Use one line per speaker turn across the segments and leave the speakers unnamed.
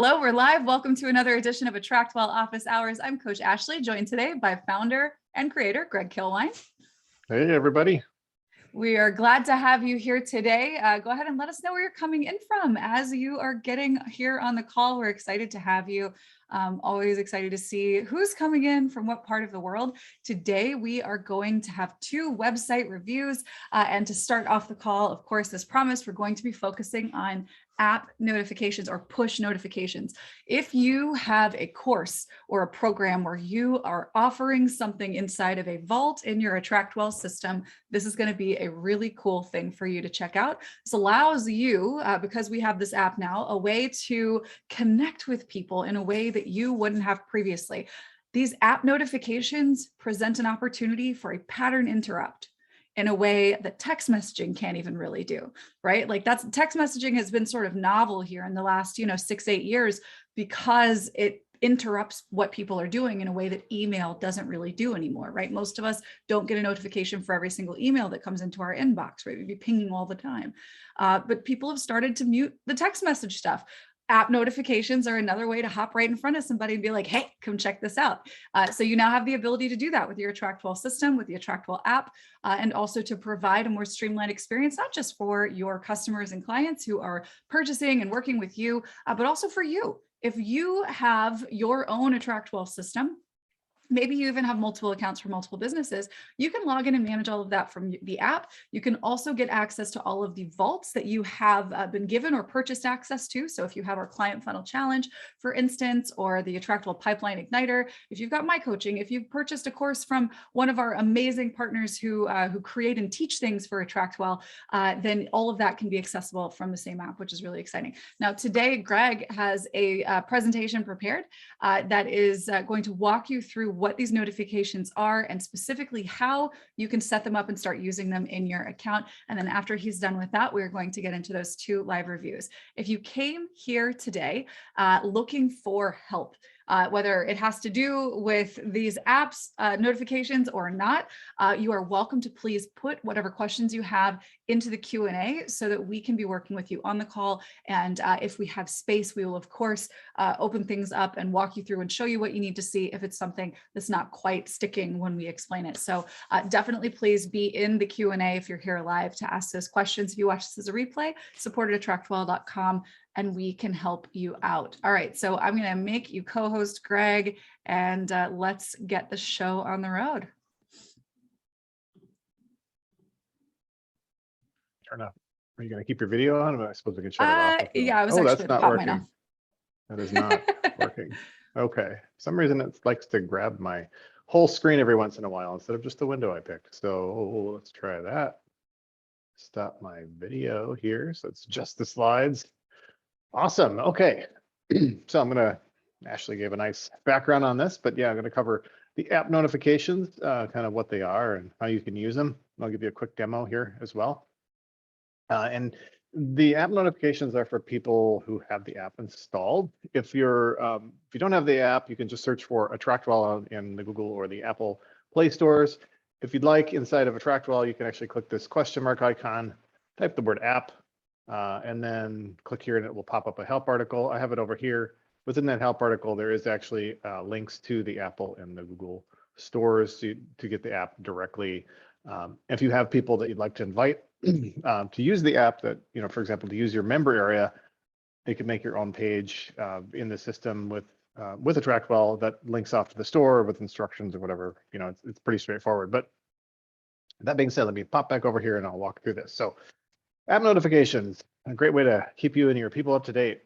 Hello, we're live. Welcome to another edition of AttractWell Office Hours. I'm Coach Ashley, joined today by founder and creator Greg Kilwine.
Hey, everybody.
We are glad to have you here today. Go ahead and let us know where you're coming in from as you are getting here on the call. We're excited to have you. Always excited to see who's coming in from what part of the world. Today, we are going to have 2 website reviews. And to start off the call, of course, as promised, we're going to be focusing on app notifications or push notifications. If you have a course or a program where you are offering something inside of a vault in your AttractWell system, this is going to be a really cool thing for you to check out. This allows you, because we have this app now, a way to connect with people in a way that you wouldn't have previously. These app notifications present an opportunity for a pattern interrupt in a way that text messaging can't even really do, right? Like text messaging has been sort of novel here in the last, 6-8 years because it interrupts what people are doing in a way that email doesn't really do anymore, right? Most of us don't get a notification for every single email that comes into our inbox, right? We'd be pinging all the time. But people have started to mute the text message stuff. App notifications are another way to hop right in front of somebody and be like, hey, come check this out. So you now have the ability to do that with your AttractWell system, with the AttractWell app, and also to provide a more streamlined experience, not just for your customers and clients who are purchasing and working with you, but also for you. If you have your own AttractWell system, maybe you even have multiple accounts for multiple businesses, you can log in and manage all of that from the app. You can also get access to all of the vaults that you have been given or purchased access to. So if you have our Client Funnel Challenge, for instance, or the AttractWell Pipeline Igniter, if you've got my coaching, if you've purchased a course from one of our amazing partners who create and teach things for AttractWell, then all of that can be accessible from the same app, which is really exciting. Now, today, Greg has a presentation prepared that is going to walk you through what these notifications are and specifically how you can set them up and start using them in your account. And then after he's done with that, we're going to get into those 2 live reviews. If you came here today looking for help, whether it has to do with these apps notifications or not, you are welcome to please put whatever questions you have into the Q&A so that we can be working with you on the call. And if we have space, we will, of course, open things up and walk you through and show you what you need to see if it's something that's not quite sticking when we explain it. So definitely please be in the Q&A if you're here live to ask those questions. If you watch this as a replay, support at AttractWell.com. and we can help you out. All right, so I'm gonna make you co-host, Greg, and let's get the show on the road.
Turn up. Are you gonna keep your video on? I suppose we can shut it off.
Yeah, I was
that's
actually
not
pop mine
working.
off.
That is not working. Okay, for some reason it likes to grab my whole screen every once in a while instead of just the window I picked. So let's try that. Stop my video here, so it's just the slides. Awesome. Okay. So Ashley gave a nice background on this, but yeah, I'm going to cover the app notifications, kind of what they are and how you can use them. I'll give you a quick demo here as well. And the app notifications are for people who have the app installed. If you don't have the app, you can just search for AttractWell in the Google or the Apple Play stores. If you'd like, inside of AttractWell, you can actually click this question mark icon, type the word app, and then click here and it will pop up a help article. I have it over here. Within that help article, there is actually links to the Apple and the Google stores to get the app directly. If you have people that you'd like to invite to use the app, that, for example, to use your member area, you can make your own page in the system with AttractWell that links off to the store with instructions or whatever. It's pretty straightforward. But that being said, let me pop back over here and I'll walk through this. So app notifications, a great way to keep you and your people up to date.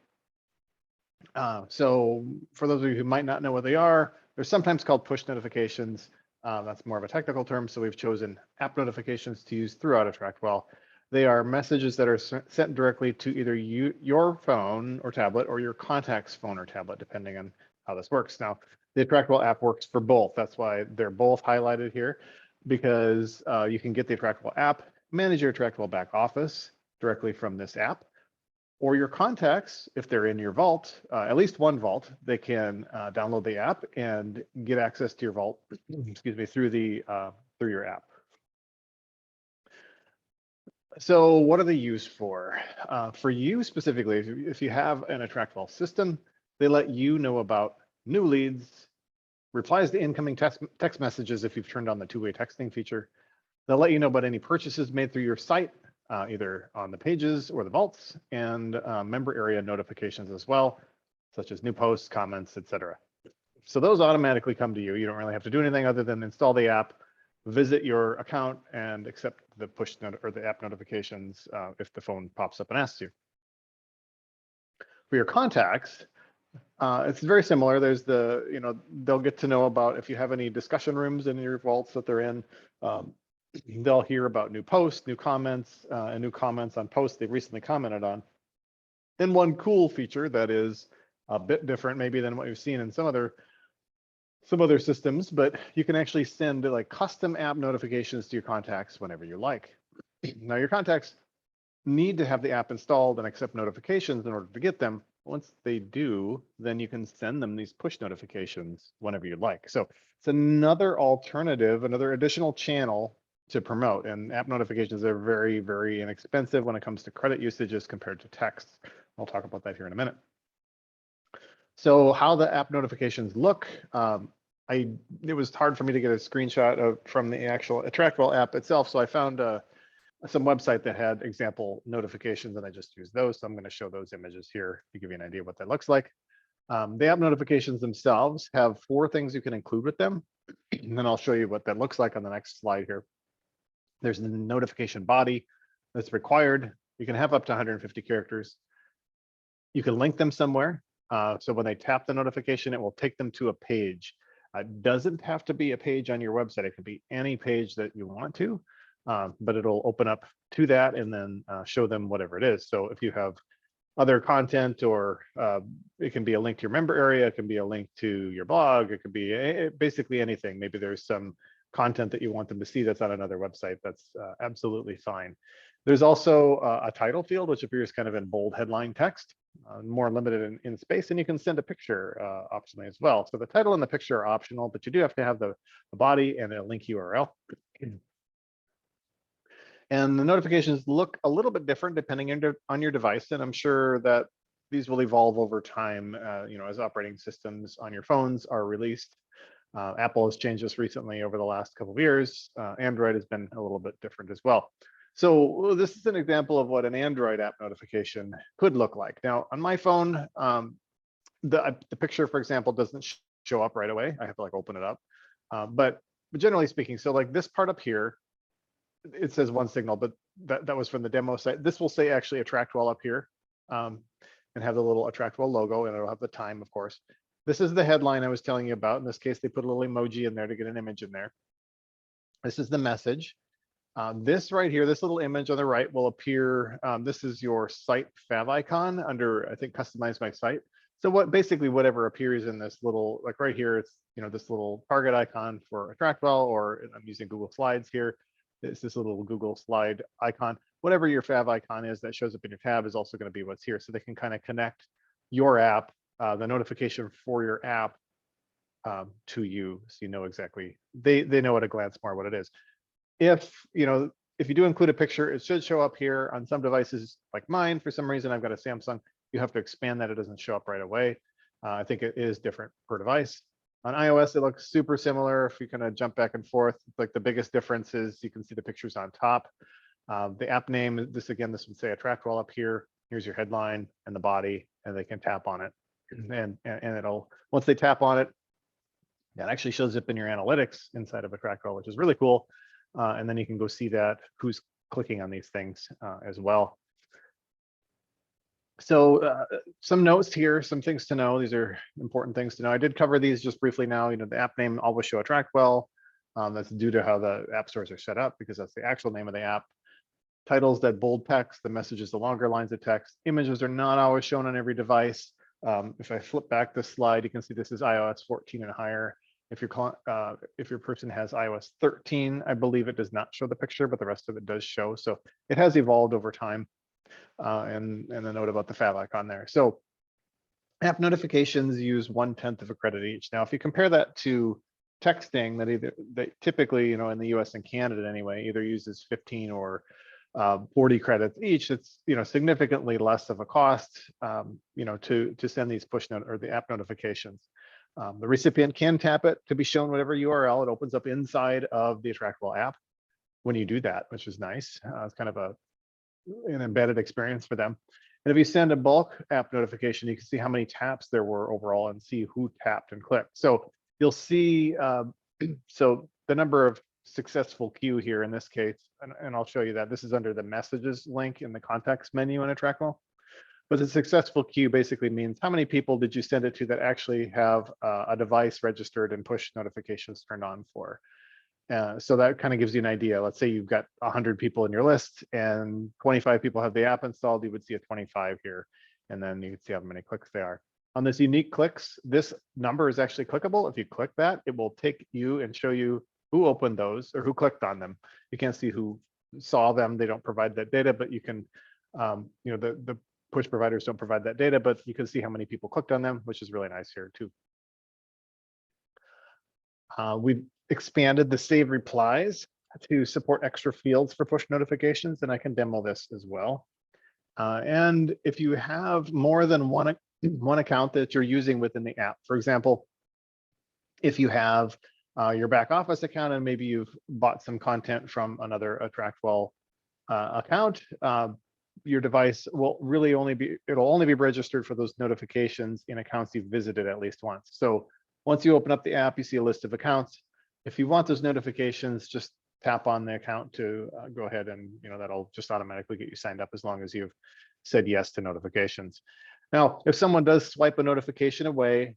So for those of you who might not know what they are, they're sometimes called push notifications. That's more of a technical term. So we've chosen app notifications to use throughout AttractWell. They are messages that are sent directly to either your phone or tablet or your contact's phone or tablet, depending on how this works. Now, the AttractWell app works for both. That's why they're both highlighted here, because you can get the AttractWell app, manage your AttractWell back office directly from this app, or your contacts, if they're in your vault, at least one vault, they can download the app and get access to your vault, excuse me, through your app. So what are they used for? For you specifically, if you have an AttractWell system, They let you know about new leads, replies to incoming text messages if you've turned on the two-way texting feature. They'll let you know about any purchases made through your site, either on the pages or the vaults, and member area notifications as well, such as new posts, comments, etc. So those automatically come to you. You don't really have to do anything other than install the app, visit your account, and accept the push or the app notifications if the phone pops up and asks you. For your contacts, it's very similar. There's they'll get to know about if you have any discussion rooms in your vaults that they're in. They'll hear about new posts, new comments, and new comments on posts they've recently commented on. Then one cool feature that is a bit different maybe than what you've seen in some other systems, but you can actually send like custom app notifications to your contacts whenever you like. Now your contacts need to have the app installed and accept notifications in order to get them. Once they do, then you can send them these push notifications whenever you like. So it's another alternative, another additional channel to promote. And app notifications are very, very inexpensive when it comes to credit usages compared to text. I'll talk about that here in a minute. So how the app notifications look, it was hard for me to get a screenshot from the actual AttractWell app itself. So I found some website that had example notifications, and I just used those. So I'm going to show those images here to give you an idea of what that looks like. The app notifications themselves have 4 things you can include with them. And then I'll show you what that looks like on the next slide here. There's the notification body that's required. You can have up to 150 characters. You can link them somewhere. So when they tap the notification, it will take them to a page. It doesn't have to be a page on your website. It could be any page that you want to, but it'll open up to that and then show them whatever it is. So if you have other content, or it can be a link to your member area, it can be a link to your blog, it could be basically anything. Maybe there's some content that you want them to see that's on another website. That's absolutely fine. There's also a title field, which appears kind of in bold headline text, more limited in space, and you can send a picture optionally as well. So the title and the picture are optional, but you do have to have the body and a link URL. And the notifications look a little bit different depending on your device, and I'm sure that these will evolve over time, as operating systems on your phones are released. Apple has changed this recently over the last couple of years. Android has been a little bit different as well. So this is an example of what an Android app notification could look like. Now on my phone, the picture, for example, doesn't show up right away. I have to like open it up. But generally speaking, so like this part up here, it says one signal, but that was from the demo site. This will say actually AttractWell up here, and have the little AttractWell logo, and it'll have the time, of course. This is the headline I was telling you about. In this case, they put a little emoji in there to get an image in there. This is the message. This right here, this little image on the right will appear. This is your site fav icon under, I think, customize my site. So basically whatever appears in this little, like right here, it's this little target icon for AttractWell, or I'm using Google Slides here. It's this little Google slide icon. Whatever your fav icon is that shows up in your tab is also going to be what's here. So they can kind of connect your app, the notification for your app, to you, so you know exactly. They know at a glance more what it is. If you do include a picture, it should show up here. On some devices like mine, for some reason, I've got a Samsung. You have to expand that. It doesn't show up right away. I think it is different per device. On iOS, it looks super similar. If you kind of jump back and forth, like the biggest difference is you can see the pictures on top. The app name, this would say AttractWell up here. Here's your headline and the body, and they can tap on it. And it'll, once they tap on it, that actually shows up in your analytics inside of AttractWell, which is really cool. And then you can go see that who's clicking on these things as well. So some notes here, some things to know. These are important things to know. I did cover these just briefly now. The app name always show AttractWell. That's due to how the app stores are set up, because that's the actual name of the app. Titles that bold text, the messages, the longer lines of text. Images are not always shown on every device. If I flip back this slide, you can see this is iOS 14 and higher. If your person has iOS 13, I believe it does not show the picture, but the rest of it does show. So it has evolved over time. And a note about the fav icon there. So app notifications use 1/10 of a credit each. Now, if you compare that to texting, that typically, in the US and Canada anyway, either uses 15 or 40 credits each. It's significantly less of a cost to send these push note or the app notifications. The recipient can tap it to be shown whatever URL. It opens up inside of the AttractWell app when you do that, which is nice. It's kind of an embedded experience for them. And if you send a bulk app notification, you can see how many taps there were overall and see who tapped and clicked. So you'll see, so the number of successful queue here in this case, and I'll show you that. This is under the messages link in the context menu in AttractWell. But the successful queue basically means how many people did you send it to that actually have a device registered and push notifications turned on for. So that kind of gives you an idea. Let's say you've got 100 people in your list and 25 people have the app installed, you would see a 25 here, and then you can see how many clicks they are. On this unique clicks, this number is actually clickable. If you click that, it will take you and show you who opened those or who clicked on them. You can't see who saw them. They don't provide that data, but you can, the push providers don't provide that data, but you can see how many people clicked on them, which is really nice here too. We've expanded the save replies to support extra fields for push notifications, and I can demo this as well. And if you have more than one account that you're using within the app, for example, if you have your back office account and maybe you've bought some content from another AttractWell account, your device will really it'll only be registered for those notifications in accounts you've visited at least once. So once you open up the app, you see a list of accounts. If you want those notifications, just tap on the account to go ahead and that'll just automatically get you signed up as long as you've said yes to notifications. Now, if someone does swipe a notification away,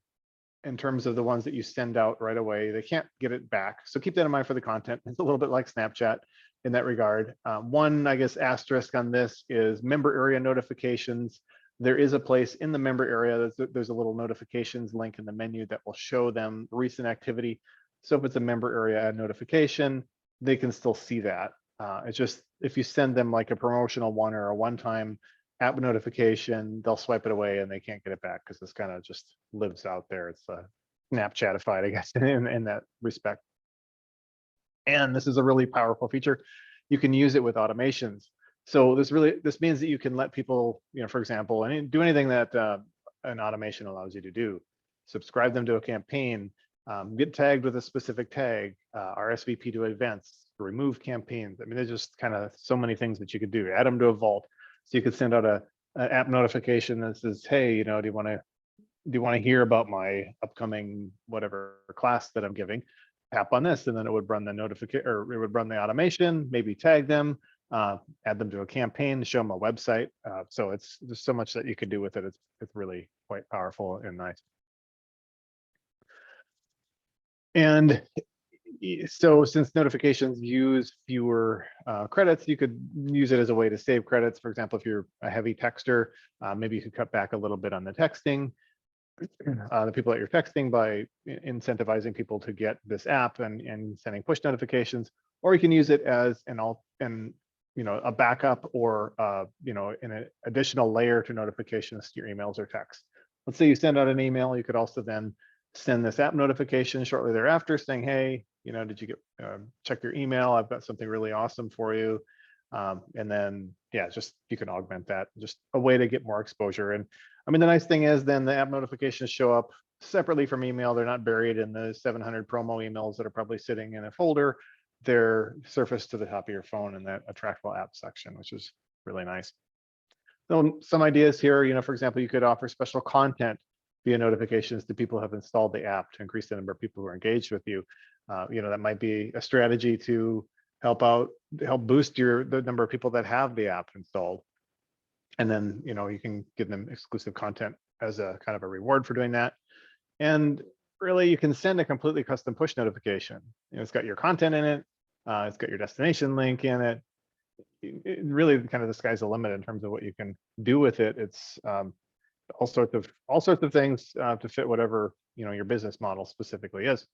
in terms of the ones that you send out right away, they can't get it back. So keep that in mind for the content. It's a little bit like Snapchat in that regard. One, I guess, asterisk on this is member area notifications. There is a place in the member area, there's a little notifications link in the menu that will show them recent activity. So if it's a member area notification, they can still see that. It's just, if you send them like a promotional one or a one-time app notification, they'll swipe it away and they can't get it back because this kind of just lives out there. It's Snapchatified, I guess, in that respect. And this is a really powerful feature. You can use it with automations. So this means that you can let people, for example, and do anything that an automation allows you to do. Subscribe them to a campaign, get tagged with a specific tag, RSVP to events, remove campaigns. I mean, there's just kind of so many things that you could do. Add them to a vault. So you could send out an app notification that says, hey, do you want to hear about my upcoming whatever class that I'm giving? Tap on this, and then it would run the notification, or it would run the automation, maybe tag them, add them to a campaign, show them a website. So there's so much that you could do with it. It's really quite powerful and nice. And so since notifications use fewer credits, you could use it as a way to save credits. For example, if you're a heavy texter, maybe you could cut back a little bit on the texting, the people that you're texting, by incentivizing people to get this app and sending push notifications. Or you can use it as a backup or an additional layer to notifications to your emails or texts. Let's say you send out an email, you could also then send this app notification shortly thereafter saying, hey, did you check your email? I've got something really awesome for you. And then, yeah, you can augment that, just a way to get more exposure. And I mean, the nice thing is then the app notifications show up separately from email. They're not buried in the 700 promo emails that are probably sitting in a folder. They're surfaced to the top of your phone in that AttractWell app section, which is really nice. So some ideas here, for example, you could offer special content via notifications to people who have installed the app to increase the number of people who are engaged with you. That might be a strategy to help boost the number of people that have the app installed. And then, you can give them exclusive content as a kind of a reward for doing that. And really, you can send a completely custom push notification. It's got your content in it. It's got your destination link in it. It really kind of the sky's the limit in terms of what you can do with it. It's all sorts of things to fit whatever your business model specifically is.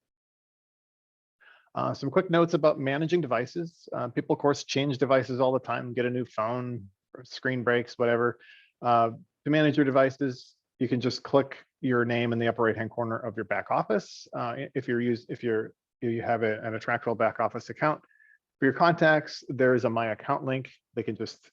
Some quick notes about managing devices. People, of course, change devices all the time, get a new phone, or screen breaks, whatever. To manage your devices, you can just click your name in the upper right-hand corner of your back office. If you have an AttractWell back office account, For your contacts, there's a My Account link. They can just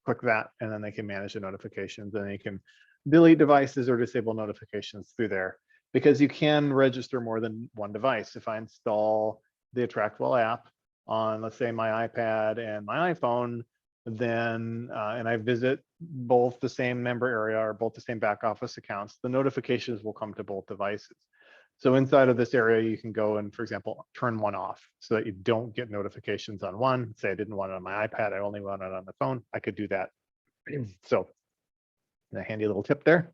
click that, and then they can manage the notifications, and you can delete devices or disable notifications through there, because you can register more than one device. If I install the AttractWell app on, let's say, my iPad and my iPhone, then and I visit both the same member area or both the same back office accounts, the notifications will come to both devices. So inside of this area, you can go and, for example, turn one off so that you don't get notifications on one. Say I didn't want it on my iPad, I only want it on the phone. I could do that. So a handy little tip there.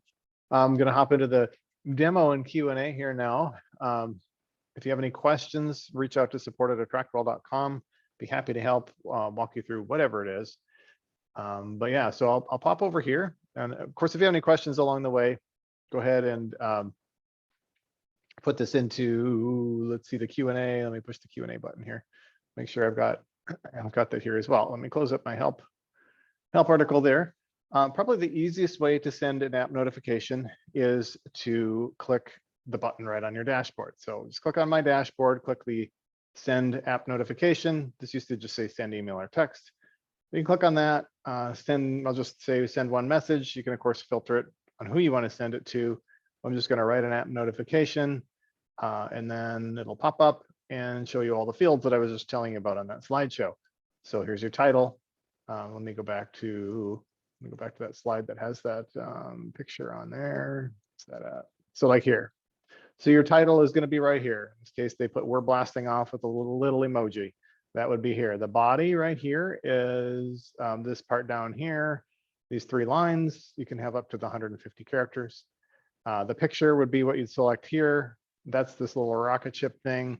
I'm going to hop into the demo and Q&A here now. If you have any questions, reach out to support@attractwell.com. Be happy to help walk you through whatever it is. But yeah, so I'll pop over here. And of course, if you have any questions along the way, go ahead and put this into, let's see, the Q&A. Let me push the Q&A button here. Make sure I've got that here as well. Let me close up my help article there. Probably the easiest way to send an app notification is to click the button right on your dashboard. So just click on my dashboard, click the send app notification. This used to just say send email or text. You can click on that, I'll just say send one message. You can of course filter it on who you want to send it to. I'm just going to write an app notification, and then it'll pop up and show you all the fields that I was just telling you about on that slideshow. So here's your title. Let me go back to that slide that has that picture on there. What's that at? So like here. So your title is going to be right here. In this case, they put "we're blasting off" with a little emoji. That would be here. The body right here is this part down here. These 3 lines, you can have up to the 150 characters. The picture would be what you'd select here. That's this little rocket ship thing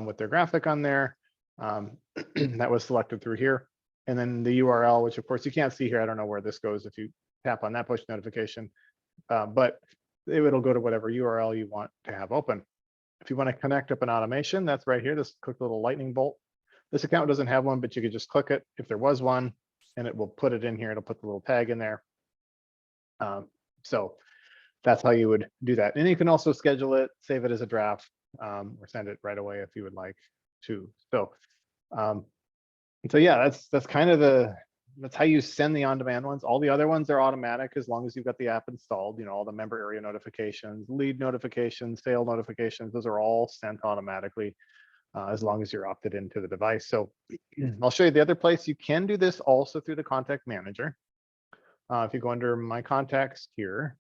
with their graphic on there. That was selected through here. And then the URL, which of course you can't see here. I don't know where this goes if you tap on that push notification, but it'll go to whatever URL you want to have open. If you want to connect up an automation, that's right here. Just click the little lightning bolt. This account doesn't have one, but you could just click it if there was one, and it will put it in here. It'll put the little tag in there. So that's how you would do that. And you can also schedule it, save it as a draft, or send it right away if you would like to. So yeah, that's kind of that's how you send the on-demand ones. All the other ones are automatic as long as you've got the app installed. You know, all the member area notifications, lead notifications, sale notifications, those are all sent automatically as long as you're opted into the device. So I'll show you the other place. You can do this also through the contact manager. If you go under my contacts here,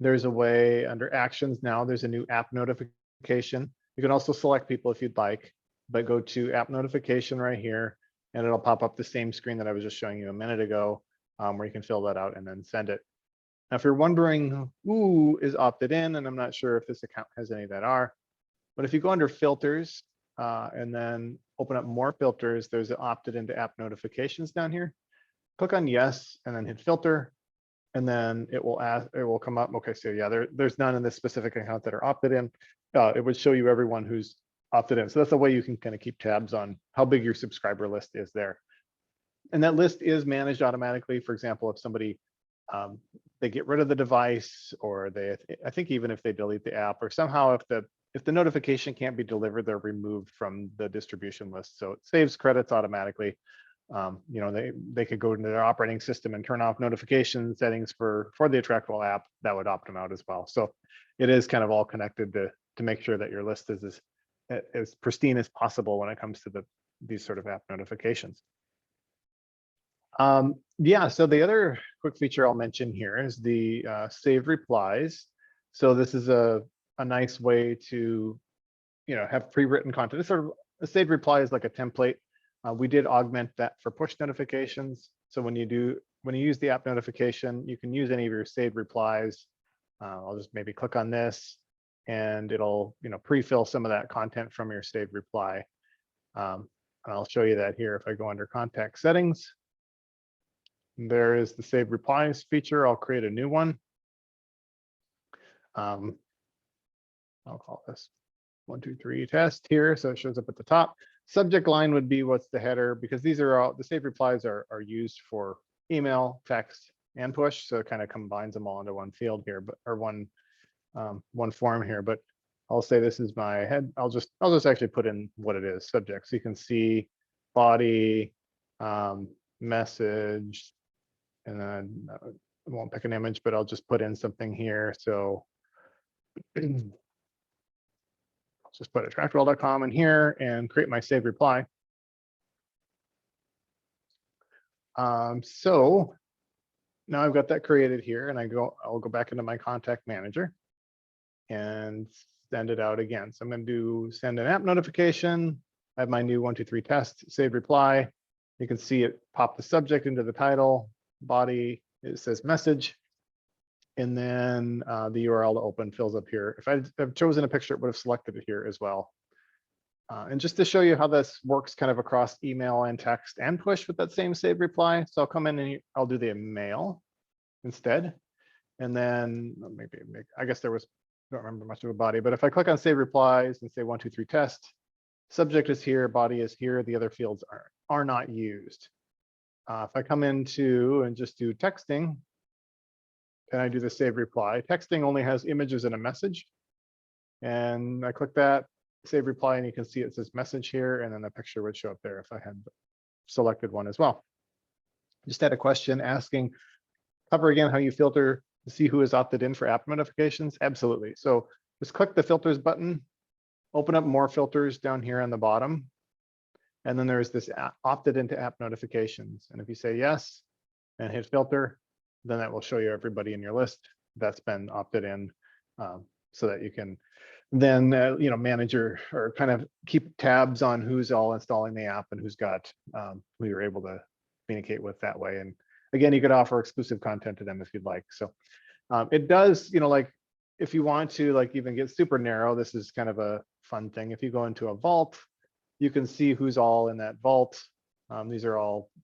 there's a way under actions now, there's a new app notification. You can also select people if you'd like, but go to app notification right here, and it'll pop up the same screen that I was just showing you a minute ago, where you can fill that out and then send it. Now, if you're wondering who is opted in, and I'm not sure if this account has any that are, but if you go under filters and then open up more filters, there's an opted into app notifications down here. Click on yes, and then hit filter. And then it will come up. Okay, so yeah, there's none in this specific account that are opted in. It would show you everyone who's opted in. So that's a way you can kind of keep tabs on how big your subscriber list is there. And that list is managed automatically. For example, if somebody they get rid of the device, or I think even if they delete the app, or somehow if the notification can't be delivered, they're removed from the distribution list. So it saves credits automatically. You know, they could go into their operating system and turn off notification settings for the AttractWell app. That would opt them out as well. So it is kind of all connected to make sure that your list is as pristine as possible when it comes to these sort of app notifications. Yeah, so the other quick feature I'll mention here is the saved replies. So this is a nice way to, you know, have pre-written content. It's sort of a saved reply is like a template. We did augment that for push notifications. So when you use the app notification, you can use any of your saved replies. I'll just maybe click on this, and it'll, you know, pre-fill some of that content from your saved reply. And I'll show you that here. If I go under contact settings, there is the save replies feature. I'll create a new one. I'll call this 1, 2, 3 test here. So it shows up at the top. Subject line would be what's the header, because these are all the save replies are used for email, text, and push. So it kind of combines them all into one field here, but or one form here. But I'll say this is my head. I'll just actually put in what it is, subject. So you can see body, message, and then I won't pick an image, but I'll just put in something here. So I'll just put AttractWell.com in here and create my save reply. So now I've got that created here, and I'll go back into my contact manager and send it out again. So I'm going to do send an app notification. I have my new 1, 2, 3 test save reply. You can see it pop the subject into the title, body, it says message, and then the URL to open fills up here. If I'd have chosen a picture, it would have selected it here as well. And just to show you how this works kind of across email and text and push with that same save reply. So I'll come in and I'll do the mail instead. And then maybe I guess don't remember much of a body, but if I click on save replies and say 1, 2, 3 test, subject is here, body is here, the other fields are not used. If I come into and just do texting, and I do the save reply, texting only has images and a message. And I click that, save reply, and you can see it says message here, and then the picture would show up there if I had selected one as well. Just had a question asking, cover again how you filter to see who is opted in for app notifications. Absolutely. So just click the filters button, open up more filters down here on the bottom. And then there's this opted into app notifications. And if you say yes and hit filter, then that will show you everybody in your list that's been opted in, so that you can then manage or kind of keep tabs on who's all installing the app and who's got who you're able to communicate with that way. And again, you could offer exclusive content to them if you'd like. So it does, like if you want to even get super narrow, this is kind of a fun thing. If you go into a vault, you can see who's all in that vault. This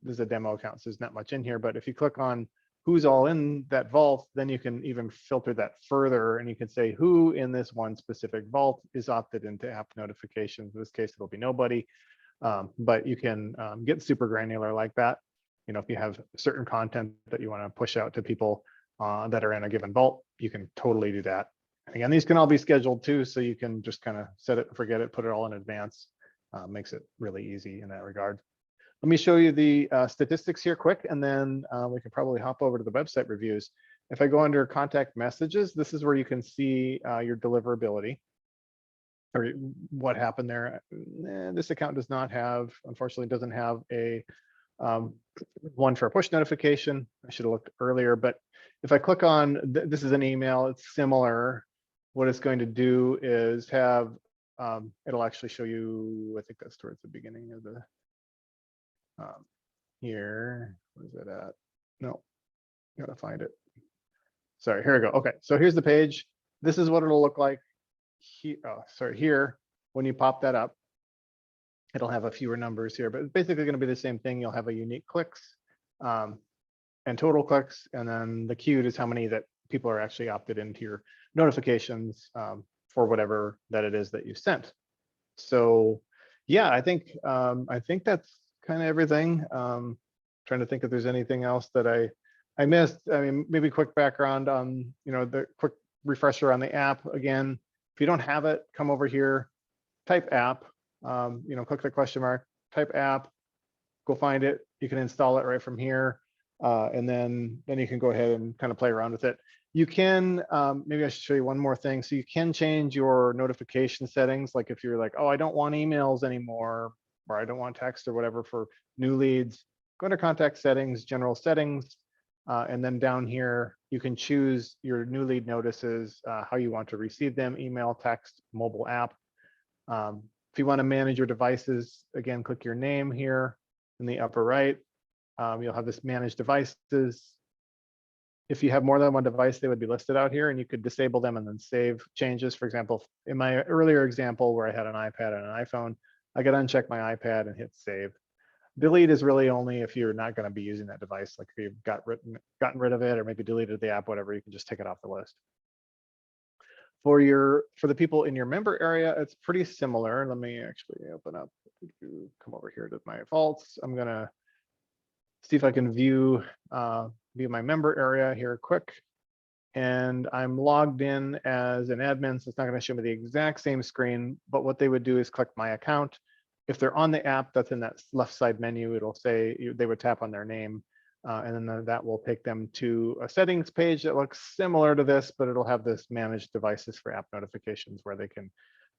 is a demo account, so there's not much in here, but if you click on who's all in that vault, then you can even filter that further, and you can say who in this one specific vault is opted into app notifications. In this case, it'll be nobody, but you can get super granular like that. If you have certain content that you want to push out to people that are in a given vault, you can totally do that. And again, these can all be scheduled too, so you can just kind of set it and forget it, put it all in advance. Makes it really easy in that regard. Let me show you the statistics here quick, and then we can probably hop over to the website reviews. If I go under contact messages, this is where you can see your deliverability or what happened there. This account does not have, unfortunately, doesn't have a one for a push notification. I should have looked earlier, but if I click on, this is an email, it's similar. What it's going to do is have, it'll actually show you, I think that's towards the beginning of the, here, where's it at? No, gotta find it. Sorry, here we go. Okay, so here's the page. This is what it'll look like. Here, when you pop that up, it'll have a fewer numbers here, but it's basically going to be the same thing. You'll have a unique clicks and total clicks, and then the queued is how many that people are actually opted into your notifications for whatever that it is that you sent. So yeah, I think that's kind of everything. Trying to think if there's anything else that I missed. I mean, maybe quick background on, the quick refresher on the app. Again, if you don't have it, come over here, type app, click the question mark, type app, go find it. You can install it right from here. And then you can go ahead and kind of play around with it. You can, maybe I should show you one more thing. So you can change your notification settings. Like if you're like, oh, I don't want emails anymore, or I don't want text or whatever for new leads, go into contact settings, general settings. And then down here, you can choose your new lead notices, how you want to receive them, email, text, mobile app. If you want to manage your devices, again, click your name here in the upper right. You'll have this manage devices. If you have more than one device, they would be listed out here, and you could disable them and then save changes. For example, in my earlier example where I had an iPad and an iPhone, I could uncheck my iPad and hit save. Delete is really only if you're not going to be using that device, like if you've gotten rid of it or maybe deleted the app, whatever, you can just take it off the list. For the people in your member area, it's pretty similar. Let me actually open up, come over here to my vaults. I'm gonna see if I can view my member area here quick. and I'm logged in as an admin, so it's not going to show me the exact same screen, but what they would do is click my account. If they're on the app that's in that left side menu, it'll say they would tap on their name, and then that will take them to a settings page that looks similar to this, but it'll have this manage devices for app notifications where they can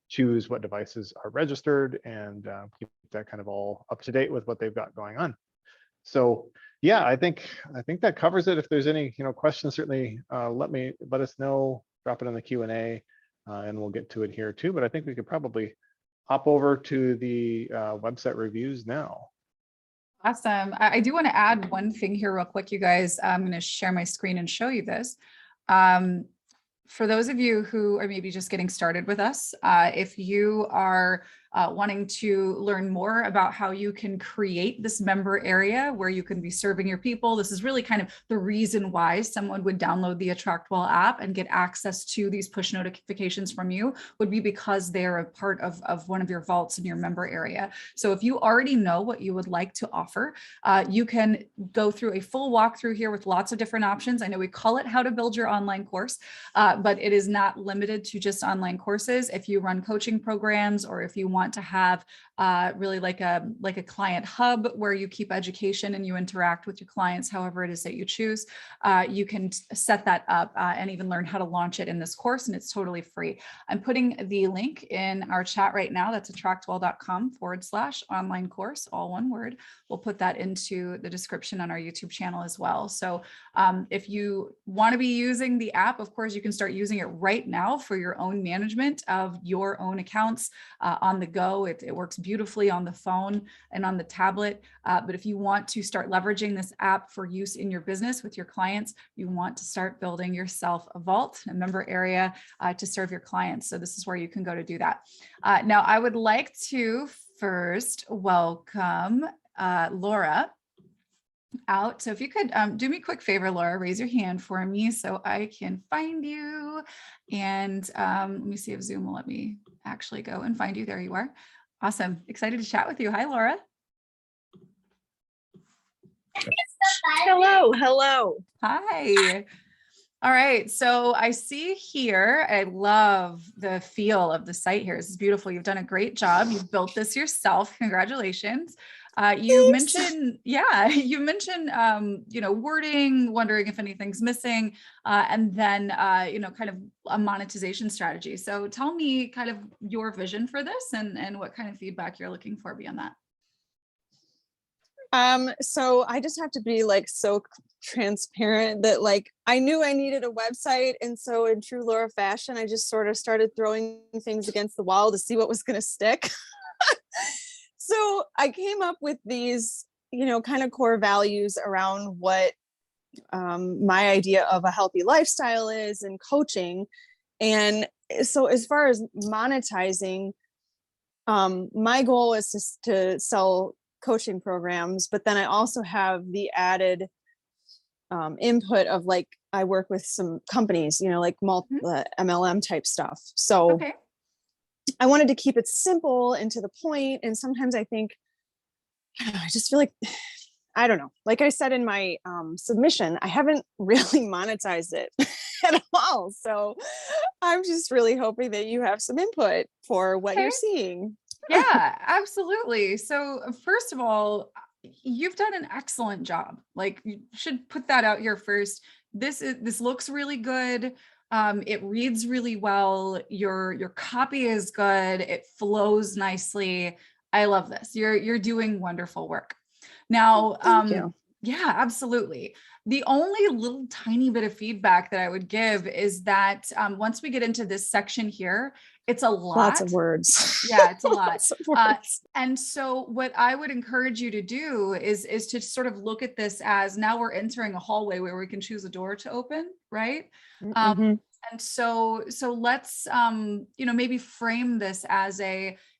choose what devices are registered and keep that kind of all up to date with what they've got going on. So yeah, I think that covers it. If there's any questions, certainly let us know, drop it in the Q&A, and we'll get to it here too. But I think we could probably hop over to the website reviews now.
Awesome. I do want to add one thing here real quick, you guys. I'm going to share my screen and show you this. For those of you who are maybe just getting started with us, if you are wanting to learn more about how you can create this member area where you can be serving your people, this is really kind of the reason why someone would download the AttractWell app and get access to these push notifications from you, would be because they're a part of one of your vaults in your member area. So if you already know what you would like to offer, you can go through a full walkthrough here with lots of different options. I know we call it how to build your online course, but it is not limited to just online courses. If you run coaching programs, or if you want to have really like a client hub where you keep education and you interact with your clients, however it is that you choose, you can set that up and even learn how to launch it in this course, and it's totally free. I'm putting the link in our chat right now. That's attractwell.com/online course, all one word. We'll put that into the description on our YouTube channel as well. So if you want to be using the app, of course, you can start using it right now for your own management of your own accounts on the go. It works beautifully on the phone and on the tablet. But if you want to start leveraging this app for use in your business with your clients, you want to start building yourself a vault, a member area to serve your clients. So this is where you can go to do that. Now, I would like to first welcome Laura out. So if you could do me a quick favor, Laura, raise your hand for me so I can find you. And let me see if Zoom will let me actually go and find you. There you are. Awesome. Excited to chat with you. Hi, Laura.
Hello. Hello.
Hi. All right. So I see here, I love the feel of the site here. This is beautiful. You've done a great job. You've built this yourself. Congratulations. You mentioned, wording, wondering if anything's missing, and then, kind of a monetization strategy. So tell me kind of your vision for this and what kind of feedback you're looking for beyond that.
So I just have to be so transparent that I knew I needed a website. And so in true Laura fashion, I just sort of started throwing things against the wall to see what was going to stick. So I came up with these, kind of core values around what my idea of a healthy lifestyle is and coaching. And so as far as monetizing, my goal is to sell coaching programs, but then I also have the added input of I work with some companies, MLM type stuff. So
Okay.
I wanted to keep it simple and to the point. And sometimes I think, I just feel I don't know, like I said in my submission, I haven't really monetized it at all. So I'm just really hoping that you have some input for what you're seeing.
Yeah, absolutely. So first of all, you've done an excellent job. You should put that out here first. This looks really good. It reads really well. Your copy is good. It flows nicely. I love this. You're doing wonderful work. Now,
Thank you.
Yeah, absolutely. The only little tiny bit of feedback that I would give is that once we get into this section here, it's a lot.
Lots of words.
Yeah, it's a lot.
Lots of words.
And so what I would encourage you to do is to sort of look at this as now we're entering a hallway where we can choose a door to open, right?
Mm-hmm.
And so let's, maybe frame this as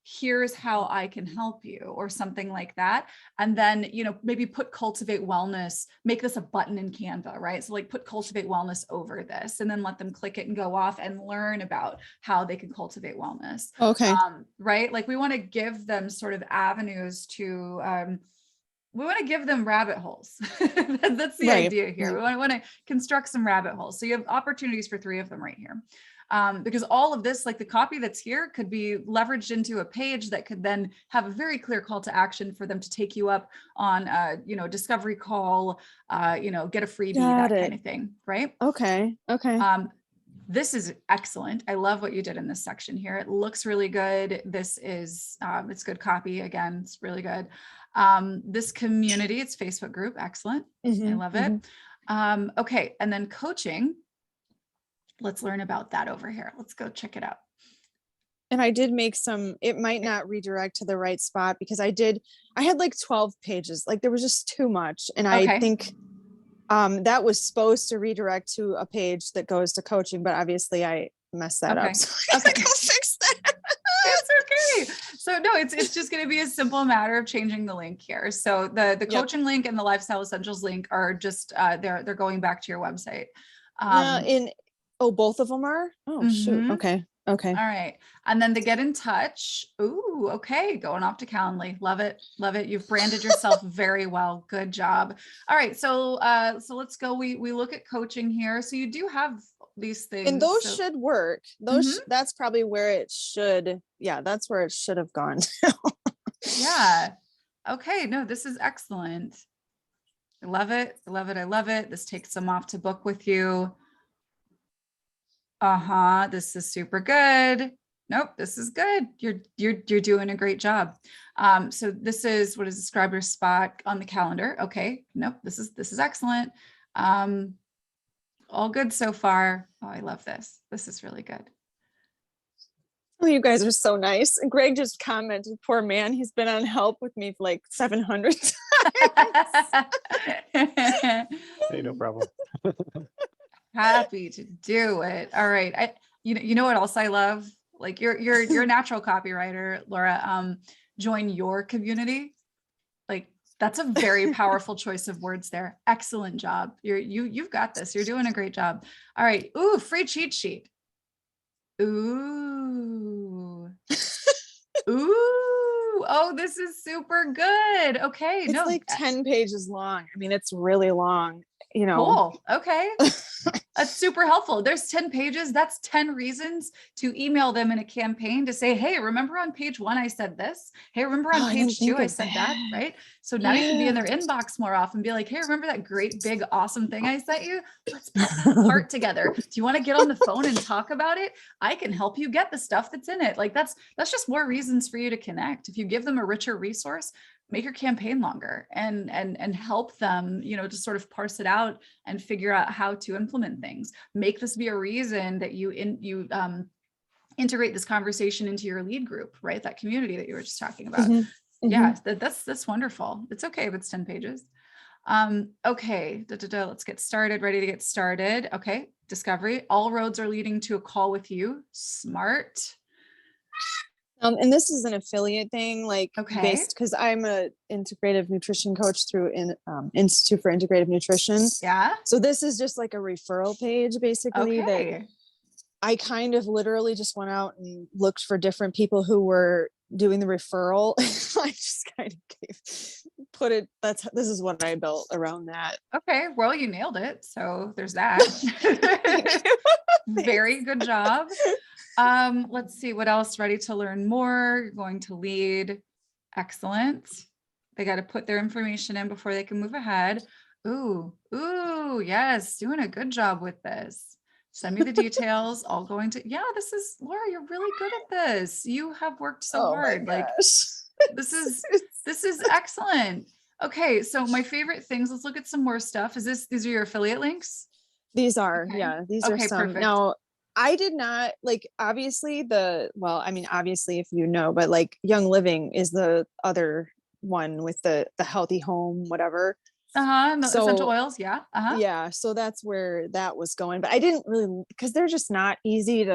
here's how I can help you or something like that. And then, maybe put cultivate wellness, make this a button in Canva, right? So put cultivate wellness over this and then let them click it and go off and learn about how they can cultivate wellness.
Okay.
Right? We want to give them sort of avenues to, we want to give them rabbit holes. That's the
Right.
idea here. We want to construct some rabbit holes. So you have opportunities for 3 of them right here. Because all of this, like the copy that's here, could be leveraged into a page that could then have a very clear call to action for them to take you up on, discovery call, get a freebie,
Got
that
it.
kind of thing, right?
Okay. Okay.
This is excellent. I love what you did in this section here. It looks really good. This is, it's good copy. Again, it's really good. This community, it's Facebook group. Excellent. I love it. Okay. And then coaching. Let's learn about that over here. Let's go check it out.
And I did make some, it might not redirect to the right spot because I had like 12 pages. Like there was just too much. And I think that was supposed to redirect to a page that goes to coaching, but obviously I messed that up. So I have to go fix that.
It's okay. So no, it's just going to be a simple matter of changing the link here. So the coaching link and the lifestyle essentials link are just they're going back to your website.
Both of them are? Oh, shoot. Okay. All
right. And then the get in touch. Ooh, okay. Going off to Calendly. Love it. Love it. You've branded yourself very well. Good job. All right. So let's go. We look at coaching here. So you do have these things.
And those should work. That's probably where it should. Yeah, that's where it should have gone.
Yeah. Okay. No, this is excellent. I love it. I love it. I love it. This takes them off to book with you. This is super good. Nope, this is good. You're doing a great job. So this is what is described as spot on the calendar. Okay. Nope, this is excellent. All good so far. Oh, I love this. This is really good.
Oh, you guys are so nice. And Greg just commented, poor man, he's been on help with me for like 700 times.
Hey, no problem.
Happy to do it. All right. You know what else I love? Like you're a natural copywriter, Laura. Join your community. Like that's a very powerful choice of words there. Excellent job. You've got this. You're doing a great job. All right. Ooh, free cheat sheet. Ooh. Ooh. Oh, this is super good. Okay.
It's like 10 pages long. I mean, it's really long.
Cool. Okay. That's super helpful. There's 10 pages. That's 10 reasons to email them in a campaign to say, hey, remember on page 1, I said this. Hey, remember on page 2, I said that. Right. So now you can be in their inbox more often, be like, hey, remember that great, big, awesome thing I sent you? Let's put that part together. Do you want to get on the phone and talk about it? I can help you get the stuff that's in it. Like that's just more reasons for you to connect. If you give them a richer resource, make your campaign longer and help them, to sort of parse it out and figure out how to implement things. Make this be a reason that you integrate this conversation into your lead group, right? That community that you were just talking about. Yeah, that's wonderful. It's okay if it's 10 pages. Okay, let's get started. Ready to get started. Okay, discovery. All roads are leading to a call with you. Smart.
And this is an affiliate thing, based because I'm a integrative nutrition coach through Institute for Integrative Nutrition.
Yeah.
So this is just like a referral page, basically, that I kind of literally just went out and looked for different people who were doing the referral. I just kind of this is what I built around that.
Okay. Well, you nailed it. So there's that. Very good job. Let's see what else. Ready to learn more. You're going to lead. Excellent. They got to put their information in before they can move ahead. Ooh, yes. Doing a good job with this. Send me the details. All going to, this is Laura. You're really good at this. You have worked so hard. Like this is excellent. Okay. So my favorite things, let's look at some more stuff. These are your affiliate links?
These are, these are some.
Perfect.
Now, I did not obviously obviously if you know, but Young Living is the other one with the healthy home, whatever.
Essential oils. Yeah.
Yeah. So that's where that was going, but I didn't really, because they're just not easy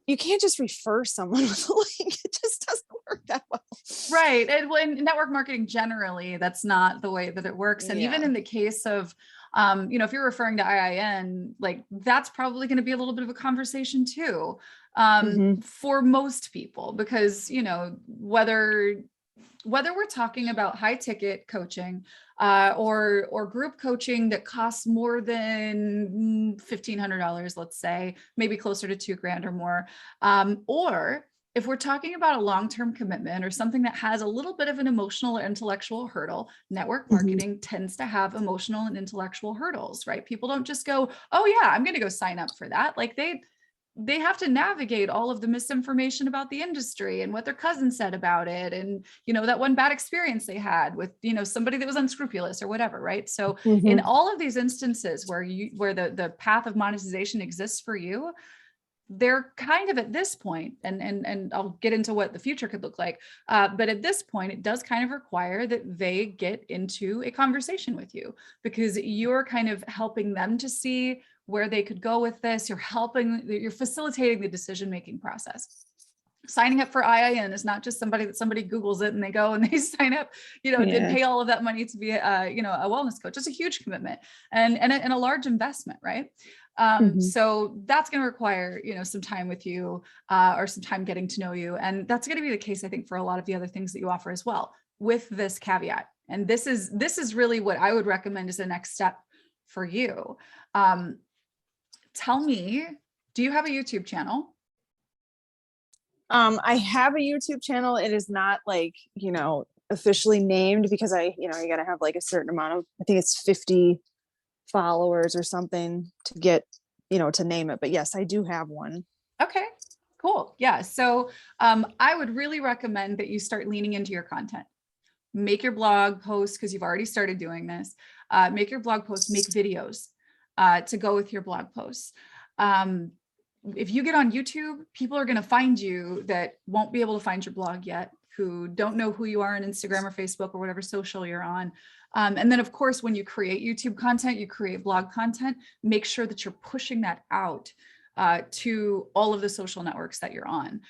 you can't just refer someone with a link. It just doesn't work that well.
Right. And when network marketing, generally, that's not the way that it works. And even in the case of, if you're referring to IIN, that's probably going to be a little bit of a conversation too, for most people, because, whether whether we're talking about high ticket coaching or group coaching that costs more than $1,500, let's say, maybe closer to $2,000 or more, or if we're talking about a long-term commitment or something that has a little bit of an emotional or intellectual hurdle, network marketing tends to have emotional and intellectual hurdles, right? People don't just go, oh yeah, I'm going to go sign up for that. Like they have to navigate all of the misinformation about the industry and what their cousin said about it. And, that one bad experience they had with, somebody that was unscrupulous or whatever. Right. So in all of these instances where the path of monetization exists for you, they're kind of at this point, and I'll get into what the future could look like. But at this point, it does kind of require that they get into a conversation with you, because you're kind of helping them to see where they could go with this. You're facilitating the decision-making process. Signing up for IIN is not just somebody Googles it and they go and they sign up, and pay all of that money to be a wellness coach. It's a huge commitment and a large investment, right? So that's going to require, some time with you, or some time getting to know you. And that's going to be the case, I think, for a lot of the other things that you offer as well, with this caveat. And this is really what I would recommend as the next step for you. Tell me, do you have a YouTube channel?
I have a YouTube channel. It is not like, officially named, because you got to have like a certain amount of, I think it's 50 followers or something to get, to name it. But yes, I do have one.
Okay, cool. Yeah. So I would really recommend that you start leaning into your content. Make your blog posts, because you've already started doing this. Make your blog posts, make videos to go with your blog posts. If you get on YouTube, people are going to find you that won't be able to find your blog yet, who don't know who you are on Instagram or Facebook or whatever social you're on. And then, of course, when you create YouTube content, you create blog content, make sure that you're pushing that out to all of the social networks that you're on.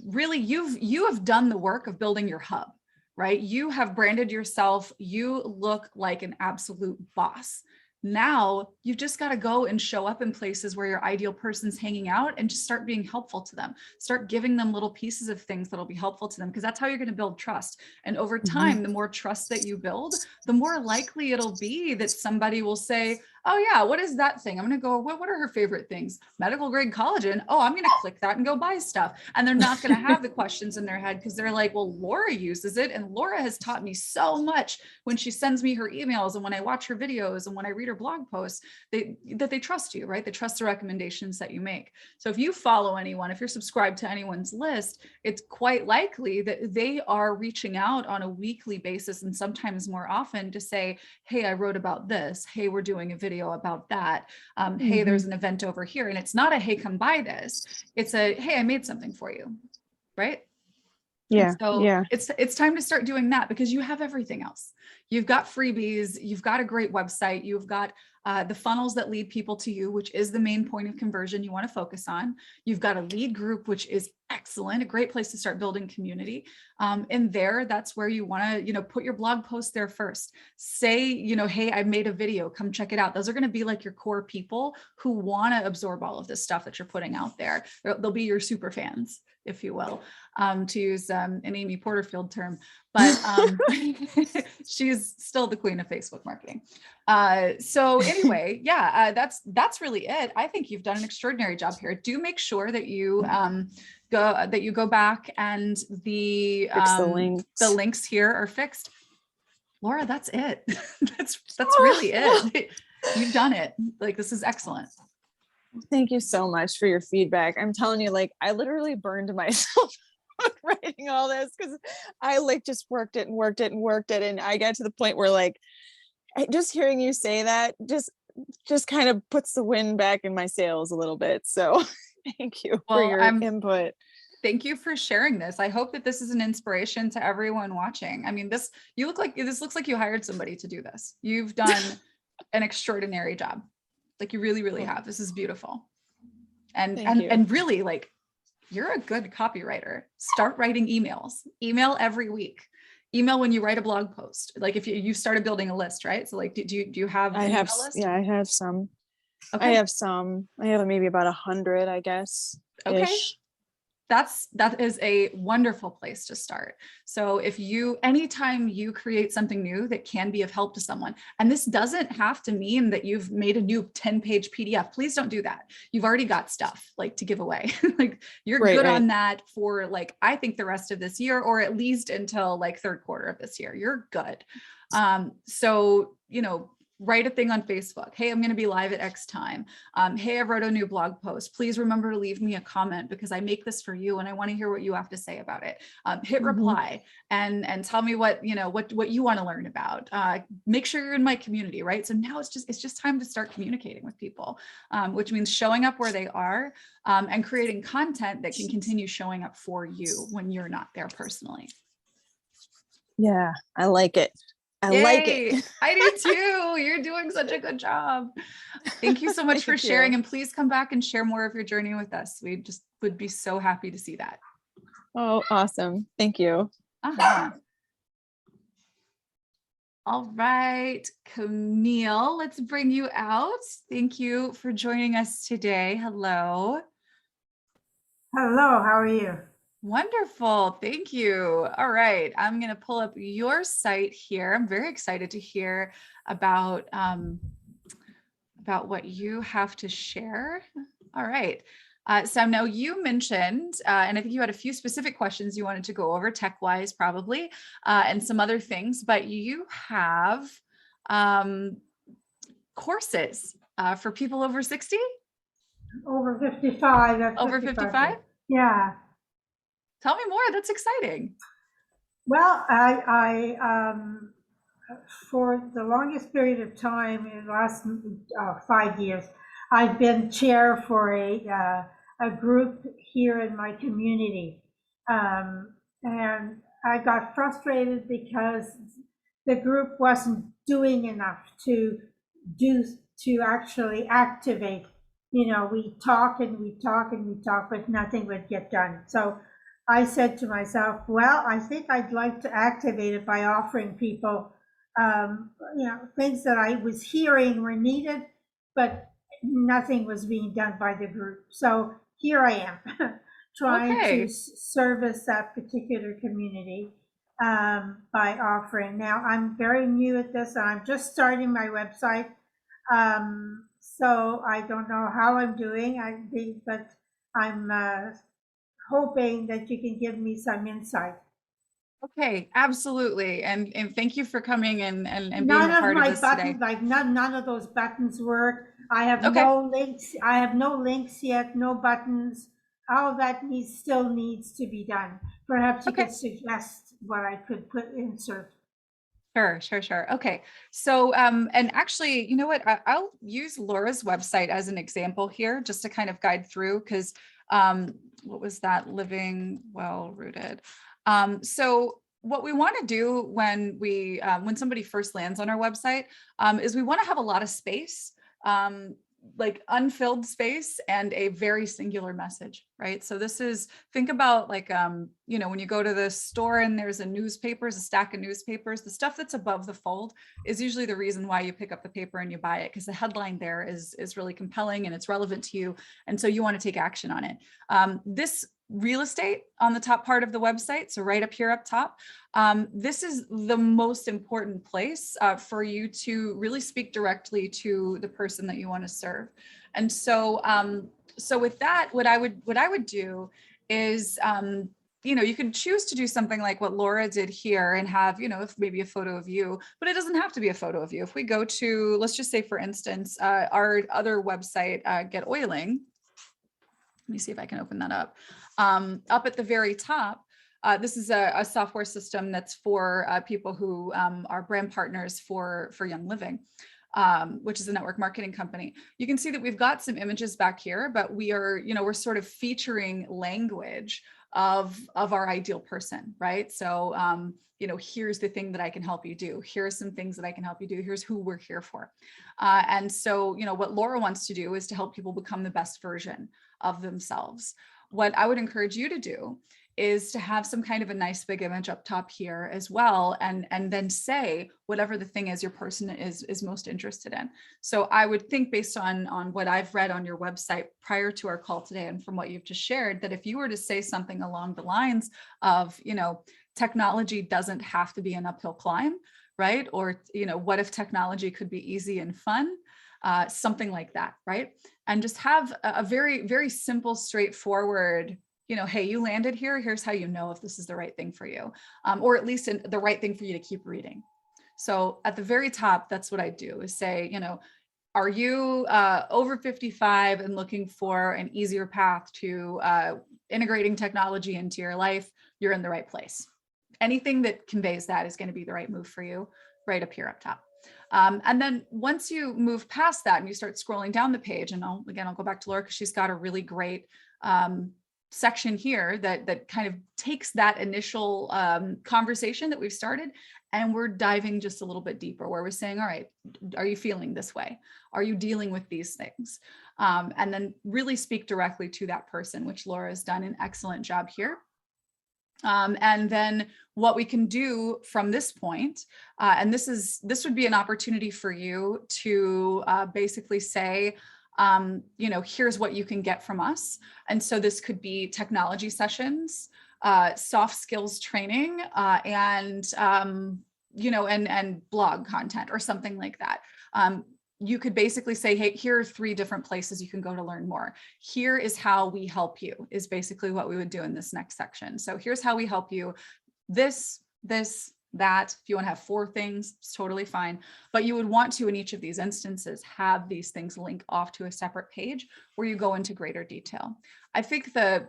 Really, you have done the work of building your hub, right? You have branded yourself. You look like an absolute boss. Now you've just got to go and show up in places where your ideal person's hanging out and just start being helpful to them. Start giving them little pieces of things that'll be helpful to them, because that's how you're going to build trust. And over time, the more trust that you build, the more likely it'll be that somebody will say, oh yeah, what is that thing? I'm going to go, what are her favorite things? Medical grade collagen. Oh, I'm going to click that and go buy stuff. And they're not going to have the questions in their head, because they're like, well, Laura uses it. And Laura has taught me so much when she sends me her emails and when I watch her videos and when I read her blog posts, that they trust you, right? They trust the recommendations that you make. So if you follow anyone, if you're subscribed to anyone's list, it's quite likely that they are reaching out on a weekly basis, and sometimes more often, to say, hey, I wrote about this. Hey, we're doing a video about that. Hey, there's an event over here. And it's not a, hey, come buy this. It's a, hey, I made something for you. Right.
Yeah.
So it's time to start doing that, because you have everything else. You've got freebies, you've got a great website, you've got the funnels that lead people to you, which is the main point of conversion you want to focus on. You've got a lead group, which is excellent, a great place to start building community. And that's where you want to, put your blog post there first. Say, hey, I made a video, come check it out. Those are going to be like your core people who want to absorb all of this stuff that you're putting out there. They'll be your super fans, if you will, to use an Amy Porterfield term, but she's still the queen of Facebook marketing. So anyway, that's really it. I think you've done an extraordinary job here. Do make sure that you go back and the links here are fixed. Laura, that's it. that's really it. You've done it. Like, this is excellent.
Thank you so much for your feedback. I'm telling you, like, I literally burned myself writing all this, because I just worked it. And I got to the point where, like, just hearing you say that just kind of puts the wind back in my sails a little bit. So thank you for your input.
Thank you for sharing this. I hope that this is an inspiration to everyone watching. I mean, this looks like you hired somebody to do this. You've done an extraordinary job. Like, you really, really have. This is beautiful. And really, like, you're a good copywriter. Start writing emails. Email every week. Email when you write a blog post. Like, if you started building a list, right? So, like, do you have an email list?
Yeah, I have some.
Okay.
I have some. I have maybe about 100, I guess.
Okay. that is a wonderful place to start. So if anytime you create something new that can be of help to someone, and this doesn't have to mean that you've made a new 10-page PDF, please don't do that. You've already got stuff like to give away. Like you're good on that for like, I think the rest of this year, or at least until like third quarter of this year, you're good. So, write a thing on Facebook. Hey, I'm going to be live at X time. Hey, I wrote a new blog post. Please remember to leave me a comment because I make this for you and I want to hear what you have to say about it. Hit reply and tell me what you want to learn about. Make sure you're in my community, right? So now it's just time to start communicating with people, which means showing up where they are and creating content that can continue showing up for you when you're not there personally.
Yeah, I like it. I like it.
I do too. You're doing such a good job. Thank you so much for sharing, and please come back and share more of your journey with us. We just would be so happy to see that.
Oh, awesome. Thank you.
All right, Camille, let's bring you out. Thank you for joining us today. Hello.
Hello, how are you?
Wonderful. Thank you. All right. I'm going to pull up your site here. I'm very excited to hear about what you have to share. All right. So now you mentioned, and I think you had a few specific questions you wanted to go over tech-wise probably, and some other things, but you have courses for people over 60?
Over 55. That's
over 55?
Yeah.
Tell me more. That's exciting.
Well, I for the longest period of time in the last 5 years, I've been chair for a group here in my community, and I got frustrated because the group wasn't doing enough to actually activate. We talk and we talk and we talk, but nothing would get done. So I said to myself, well, I think I'd like to activate it by offering people, things that I was hearing were needed, but nothing was being done by the group. So here I am trying to service that particular community by offering. Now, I'm very new at this, and I'm just starting my website. So I don't know how I'm doing, but I'm hoping that you can give me some insight.
Okay, absolutely. And thank you for coming and being a part of this today.
None of those buttons work. I have no links. I have no links yet, no buttons. All of that still needs to be done. Perhaps you could suggest what I could insert.
Sure. Okay. So, and actually, you know what, I'll use Laura's website as an example here, just to kind of guide through, because what was that? Living Well Rooted. So what we want to do when when somebody first lands on our website is we want to have a lot of space, like unfilled space and a very singular message, right? So this is, think about like, when you go to the store and there's a stack of newspapers, the stuff that's above the fold is usually the reason why you pick up the paper and you buy it, because the headline there is really compelling and it's relevant to you. And so you want to take action on it. This real estate on the top part of the website, so right up here up top, this is the most important place for you to really speak directly to the person that you want to serve. And so so with that, what I would do is you can choose to do something like what Laura did here and have, if maybe a photo of you, but it doesn't have to be a photo of you. If we go to, let's just say, for instance, our other website, Get Oiling. Let me see if I can open that up. Up at the very top, this is a software system that's for people who are brand partners for Young Living, which is a network marketing company. You can see that we've got some images back here, but we're sort of featuring language of our ideal person, right? So, here's the thing that I can help you do. Here are some things that I can help you do. Here's who we're here for. And so, what Laura wants to do is to help people become the best version of themselves. What I would encourage you to do is to have some kind of a nice big image up top here as well, and then say whatever the thing is your person is most interested in. So I would think, based on what I've read on your website prior to our call today and from what you've just shared, that if you were to say something along the lines of, technology doesn't have to be an uphill climb, right? Or, what if technology could be easy and fun? Something like that, right? And just have a very, very simple, straightforward, hey, you landed here. Here's how you know if this is the right thing for you, or at least the right thing for you to keep reading. So at the very top, that's what I do, is say, are you over 55 and looking for an easier path to integrating technology into your life? You're in the right place. Anything that conveys that is going to be the right move for you, right up here up top. And then once you move past that and you start scrolling down the page, and I'll go back to Laura because she's got a really great section here that kind of takes that initial conversation that we've started, and we're diving just a little bit deeper, where we're saying, all right, are you feeling this way? Are you dealing with these things? And then really speak directly to that person, which Laura has done an excellent job here. And then what we can do from this point, and this would be an opportunity for you to basically say, here's what you can get from us. And so this could be technology sessions, soft skills training, and blog content or something like that. You could basically say, hey, here are 3 different places you can go to learn more. Here is how we help you, is basically what we would do in this next section. So here's how we help you. This, that. If you want to have 4 things, it's totally fine. But you would want to, in each of these instances, have these things link off to a separate page where you go into greater detail. I think the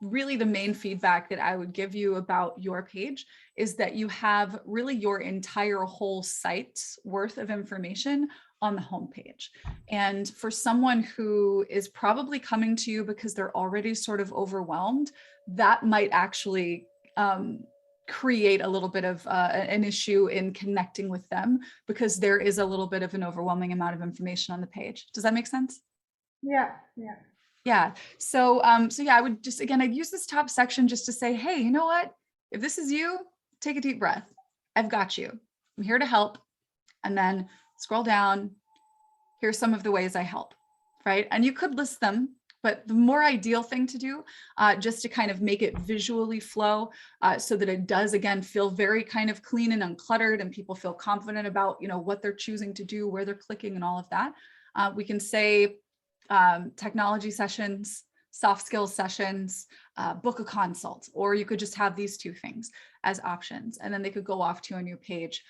main feedback that I would give you about your page is that you have really your entire whole site's worth of information on the homepage. And for someone who is probably coming to you because they're already sort of overwhelmed, that might actually create a little bit of an issue in connecting with them, because there is a little bit of an overwhelming amount of information on the page. Does that make sense?
Yeah.
Yeah. So yeah, I would just, again, I'd use this top section just to say, hey, you know what? If this is you, take a deep breath. I've got you. I'm here to help. And then scroll down. Here's some of the ways I help, right? And you could list them, but the more ideal thing to do, just to kind of make it visually flow, so that it does, again, feel very kind of clean and uncluttered, and people feel confident about, what they're choosing to do, where they're clicking, and all of that. We can say technology sessions, soft skills sessions, book a consult, or you could just have these 2 things as options. And then they could go off to a new page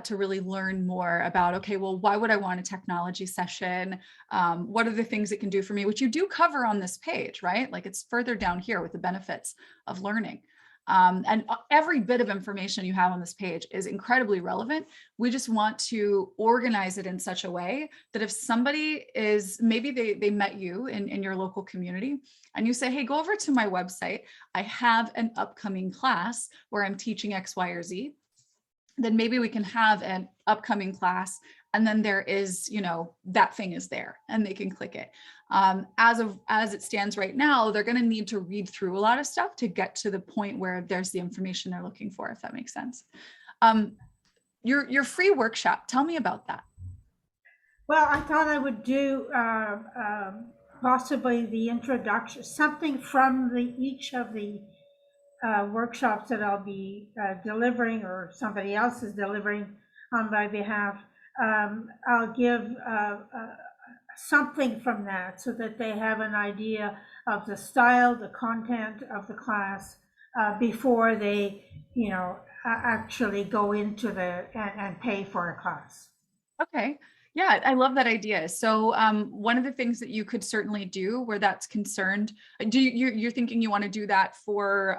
to really learn more about, okay, well, why would I want a technology session? What are the things it can do for me, which you do cover on this page, right? Like, it's further down here with the benefits of learning. And every bit of information you have on this page is incredibly relevant. We just want to organize it in such a way that if somebody is, maybe they met you in your local community, and you say, hey, go over to my website. I have an upcoming class where I'm teaching X, Y, or Z. Then maybe we can have an upcoming class, and then there is, that thing is there and they can click it. As it stands right now, they're going to need to read through a lot of stuff to get to the point where there's the information they're looking for, if that makes sense. Your free workshop, tell me about that.
Well, I thought I would do possibly the introduction, something from each of the workshops that I'll be delivering, or somebody else is delivering on my behalf. I'll give something from that so that they have an idea of the style, the content of the class before they, actually go into and pay for a class. Okay.
Yeah, I love that idea. So one of the things that you could certainly do where that's concerned, you're thinking you want to do that for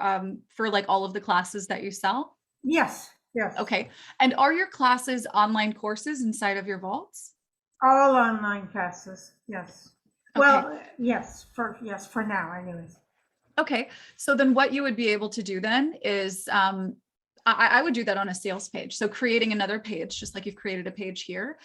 like all of the classes that you sell?
Yes.
Okay. And are your classes online courses inside of your vaults?
All online classes, yes.
Okay.
Well, yes, for now anyways.
Okay. So then what you would be able to do then is I would do that on a sales page. So creating another page, just like you've created a page here,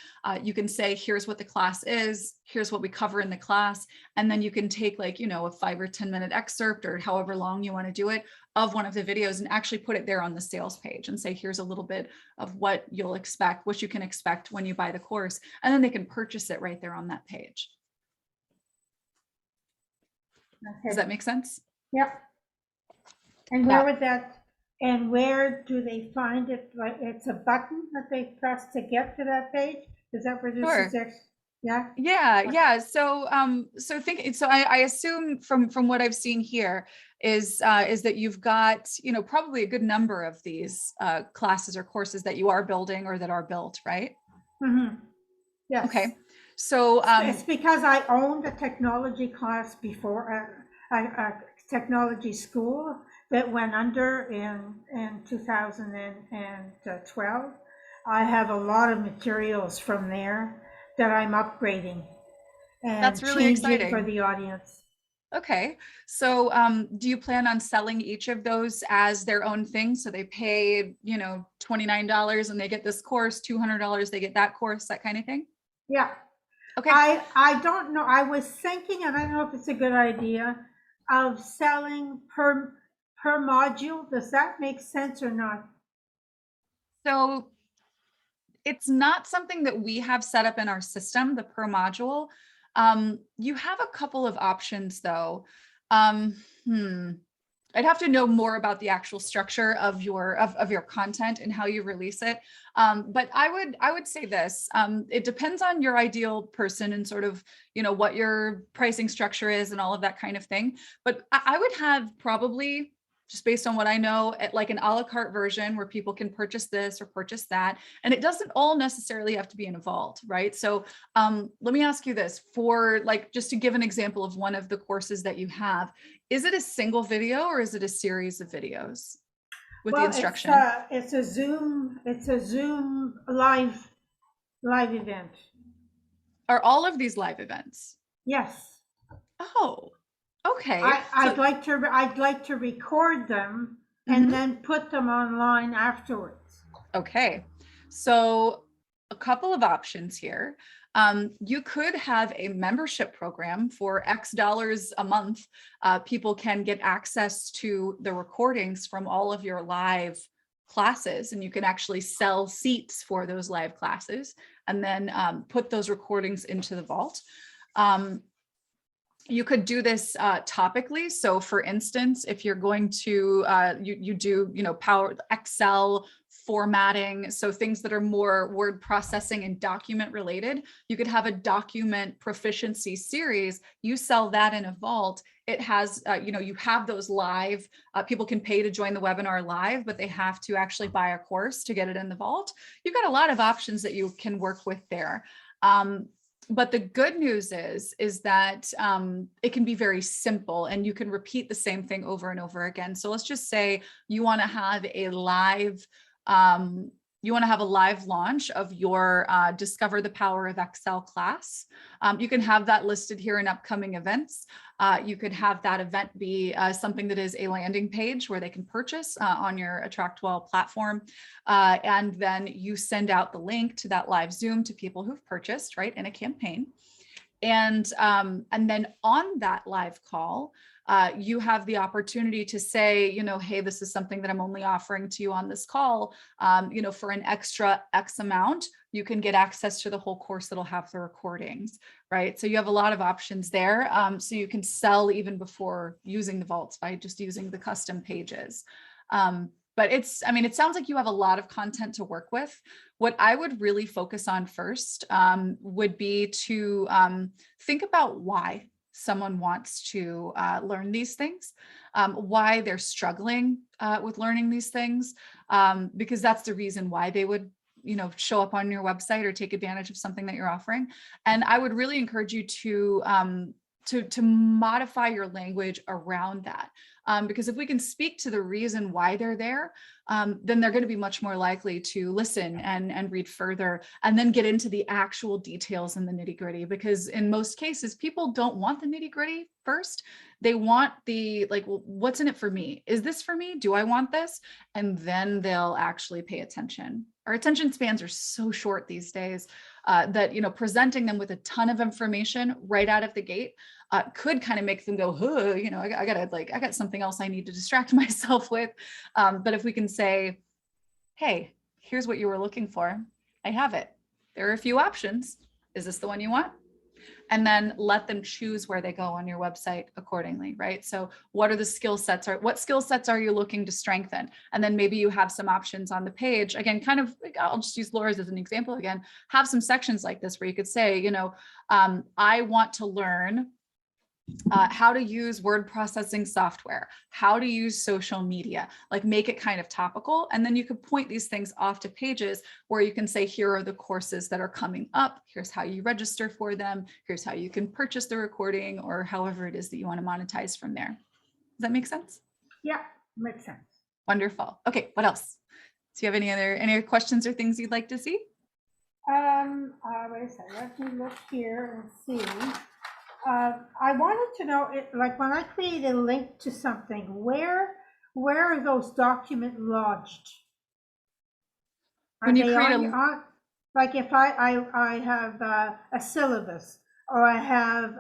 you can say, here's what the class is, here's what we cover in the class. And then you can take like, you know, a 5 or 10 minute excerpt or however long you want to do it of one of the videos and actually put it there on the sales page and say, here's a little bit of what you'll expect, what you can expect when you buy the course. And then they can purchase it right there on that page. Does
Okay.
that make sense?
Yep. And where would that, and where do they find it? Like it's a button that they press to get to that page? Is that where this
Sure.
is? Yeah.
Yeah. So, so I assume from what I've seen here is that you've got, you know, probably a good number of these classes or courses that you are building or that are built, right?
Mm-hmm. Yes.
Okay. So
it's because I owned a technology class before, a technology school that went under in 2012. I have a lot of materials from there that I'm upgrading and
that's really exciting
for the audience.
Okay. So do you plan on selling each of those as their own thing? So they pay, you know, $29 and they get this course, $200, they get that course, that kind of thing?
Yeah.
Okay.
I don't know. I was thinking, and I don't know if it's a good idea, of selling per module. Does that make sense or not?
So it's not something that we have set up in our system, the per module. You have a couple of options though. I'd have to know more about the actual structure of your content and how you release it. But I would say this, it depends on your ideal person and sort of, you know, what your pricing structure is and all of that kind of thing. But I would have probably, just based on what I know, at like an a la carte version where people can purchase this or purchase that. And it doesn't all necessarily have to be in a vault, right? So let me ask you this, for like, just to give an example of one of the courses that you have, is it a single video or is it a series of videos with the instruction?
It's a Zoom live event.
Are all of these live events?
Yes.
Oh, okay.
I'd like to record them and then put them online afterwards.
Okay. So a couple of options here. You could have a membership program for X dollars a month. People can get access to the recordings from all of your live classes, and you can actually sell seats for those live classes and then put those recordings into the vault. You could do this topically. So for instance, if you're going to, you do, you know, Power Excel formatting, so things that are more word processing and document related, you could have a document proficiency series. You sell that in a vault. It has, you know, you have those live, people can pay to join the webinar live, but they have to actually buy a course to get it in the vault. You've got a lot of options that you can work with there. But the good news is that it can be very simple and you can repeat the same thing over and over again. So let's just say you want to have a live, launch of your Discover the Power of Excel class. You can have that listed here in upcoming events. You could have that event be something that is a landing page where they can purchase on your AttractWell platform. And then you send out the link to that live Zoom to people who've purchased, right, in a campaign. And then on that live call, you have the opportunity to say, you know, hey, this is something that I'm only offering to you on this call. You know, for an extra X amount, you can get access to the whole course that'll have the recordings, right? So you have a lot of options there. So you can sell even before using the vaults by just using the custom pages. But it's, I mean, it sounds like you have a lot of content to work with. What I would really focus on first would be to think about why someone wants to learn these things, why they're struggling with learning these things, because that's the reason why they would, you know, show up on your website or take advantage of something that you're offering. And I would really encourage you to to modify your language around that. Because if we can speak to the reason why they're there, then they're going to be much more likely to listen and read further and then get into the actual details and the nitty gritty. Because in most cases, people don't want the nitty gritty first. They want the, like, well, what's in it for me? Is this for me? Do I want this? And then they'll actually pay attention. Our attention spans are so short these days that, you know, presenting them with a ton of information right out of the gate could kind of make them go, huh, you know, I got something else I need to distract myself with. But if we can say, hey, here's what you were looking for. I have it. There are a few options. Is this the one you want? And then let them choose where they go on your website accordingly, right? So what are the skill sets, or what skill sets are you looking to strengthen? And then maybe you have some options on the page. Again, kind of, I'll just use Laura's as an example again, have some sections like this where you could say, you know, I want to learn how to use word processing software, how to use social media, like make it kind of topical. And then you could point these things off to pages where you can say, here are the courses that are coming up. Here's how you register for them. Here's how you can purchase the recording, or however it is that you want to monetize from there. Does that make sense?
Yeah, makes sense.
Wonderful. Okay, what else? Do you have any other questions or things you'd like to see?
Wait a second, let me look here and see. I wanted to know, like when I create a link to something, where are those documents lodged?
When you create
like if I have a syllabus, or I have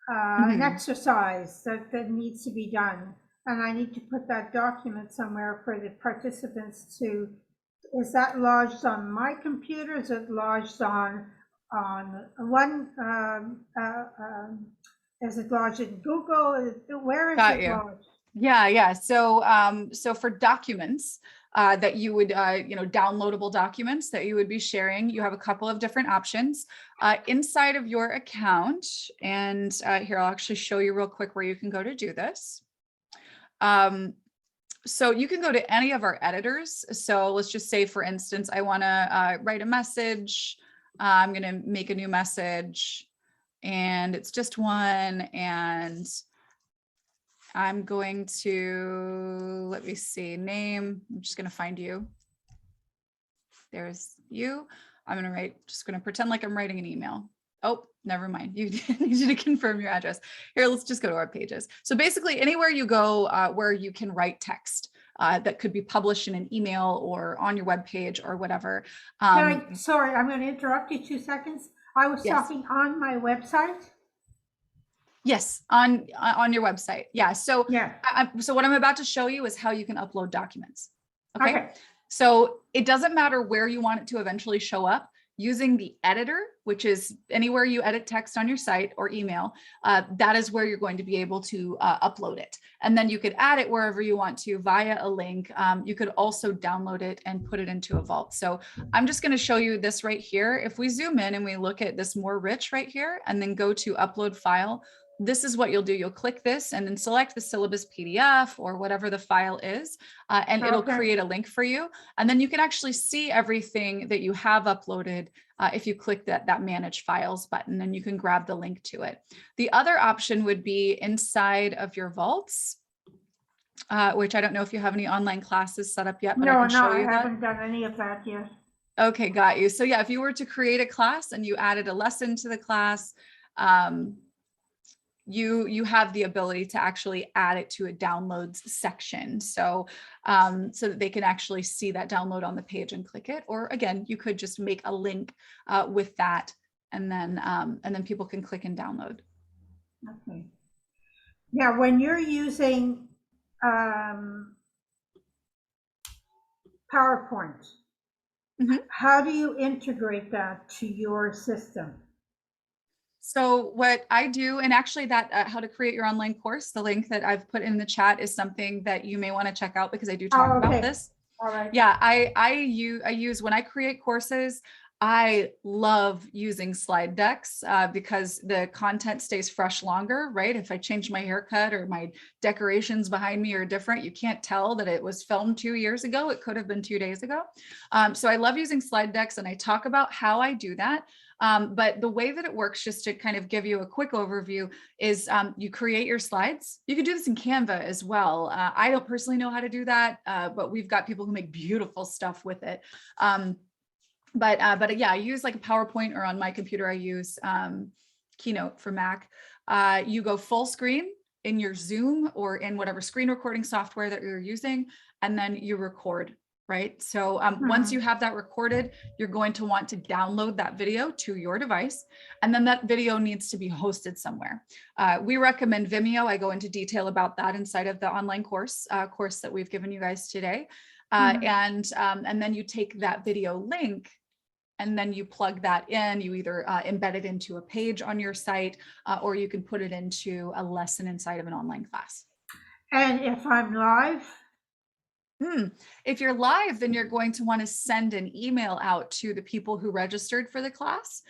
an exercise that needs to be done, and I need to put that document somewhere for the participants to, is that lodged on my computer? Is it lodged on one, is it lodged in Google? Where is it lodged?
Yeah. So for documents that you would, you know, downloadable documents that you would be sharing, you have a couple of different options inside of your account. And here, I'll actually show you real quick where you can go to do this. So you can go to any of our editors. So let's just say, for instance, I want to write a message. I'm going to make a new message, and it's just one, and I'm going to, let me see, name, I'm just going to find you. There's you. I'm going to write, just going to pretend like I'm writing an email. Oh, never mind. You need you to confirm your address. Here, let's just go to our pages. So basically anywhere you go where you can write text that could be published in an email or on your web page or whatever.
Sorry, I'm going to interrupt you 2 seconds. I was talking on my website.
Yes, on your website. Yeah. So
yeah.
So what I'm about to show you is how you can upload documents. Okay. So it doesn't matter where you want it to eventually show up. Using the editor, which is anywhere you edit text on your site or email, that is where you're going to be able to upload it. And then you could add it wherever you want to via a link. You could also download it and put it into a vault. So I'm just going to show you this right here. If we zoom in and we look at this more rich right here and then go to upload file, this is what you'll do. You'll click this and then select the syllabus PDF or whatever the file is, and it'll create a link for you. And then you can actually see everything that you have uploaded if you click that manage files button, and you can grab the link to it. The other option would be inside of your vaults, which I don't know if you have any online classes set up yet, but I can show you that.
I haven't done any of that yet.
Okay, got you. So yeah, if you were to create a class and you added a lesson to the class, you have the ability to actually add it to a downloads section. So, so that they can actually see that download on the page and click it. Or again, you could just make a link with that, and then people can click and download.
Okay. Now, when you're using PowerPoint, how do you integrate that to your system?
So what I do, and actually that how to create your online course, the link that I've put in the chat is something that you may want to check out because I do talk about this.
All right.
Yeah, I use when I create courses, I love using slide decks because the content stays fresh longer, right? If I change my haircut or my decorations behind me are different, you can't tell that it was filmed 2 years ago. It could have been 2 days ago. So I love using slide decks, and I talk about how I do that. But the way that it works, just to kind of give you a quick overview, is you create your slides. You can do this in Canva as well. I don't personally know how to do that, but we've got people who make beautiful stuff with it. But yeah, I use like a PowerPoint, or on my computer, I use Keynote for Mac. You go full screen in your Zoom or in whatever screen recording software that you're using, and then you record, right? So once you have that recorded, you're going to want to download that video to your device, and then that video needs to be hosted somewhere. We recommend Vimeo. I go into detail about that inside of the online course that we've given you guys today. And then you take that video link, and then you plug that in. You either embed it into a page on your site, or you can put it into a lesson inside of an online class.
And if I'm live?
If you're live, then you're going to want to send an email out to the people who registered for the class,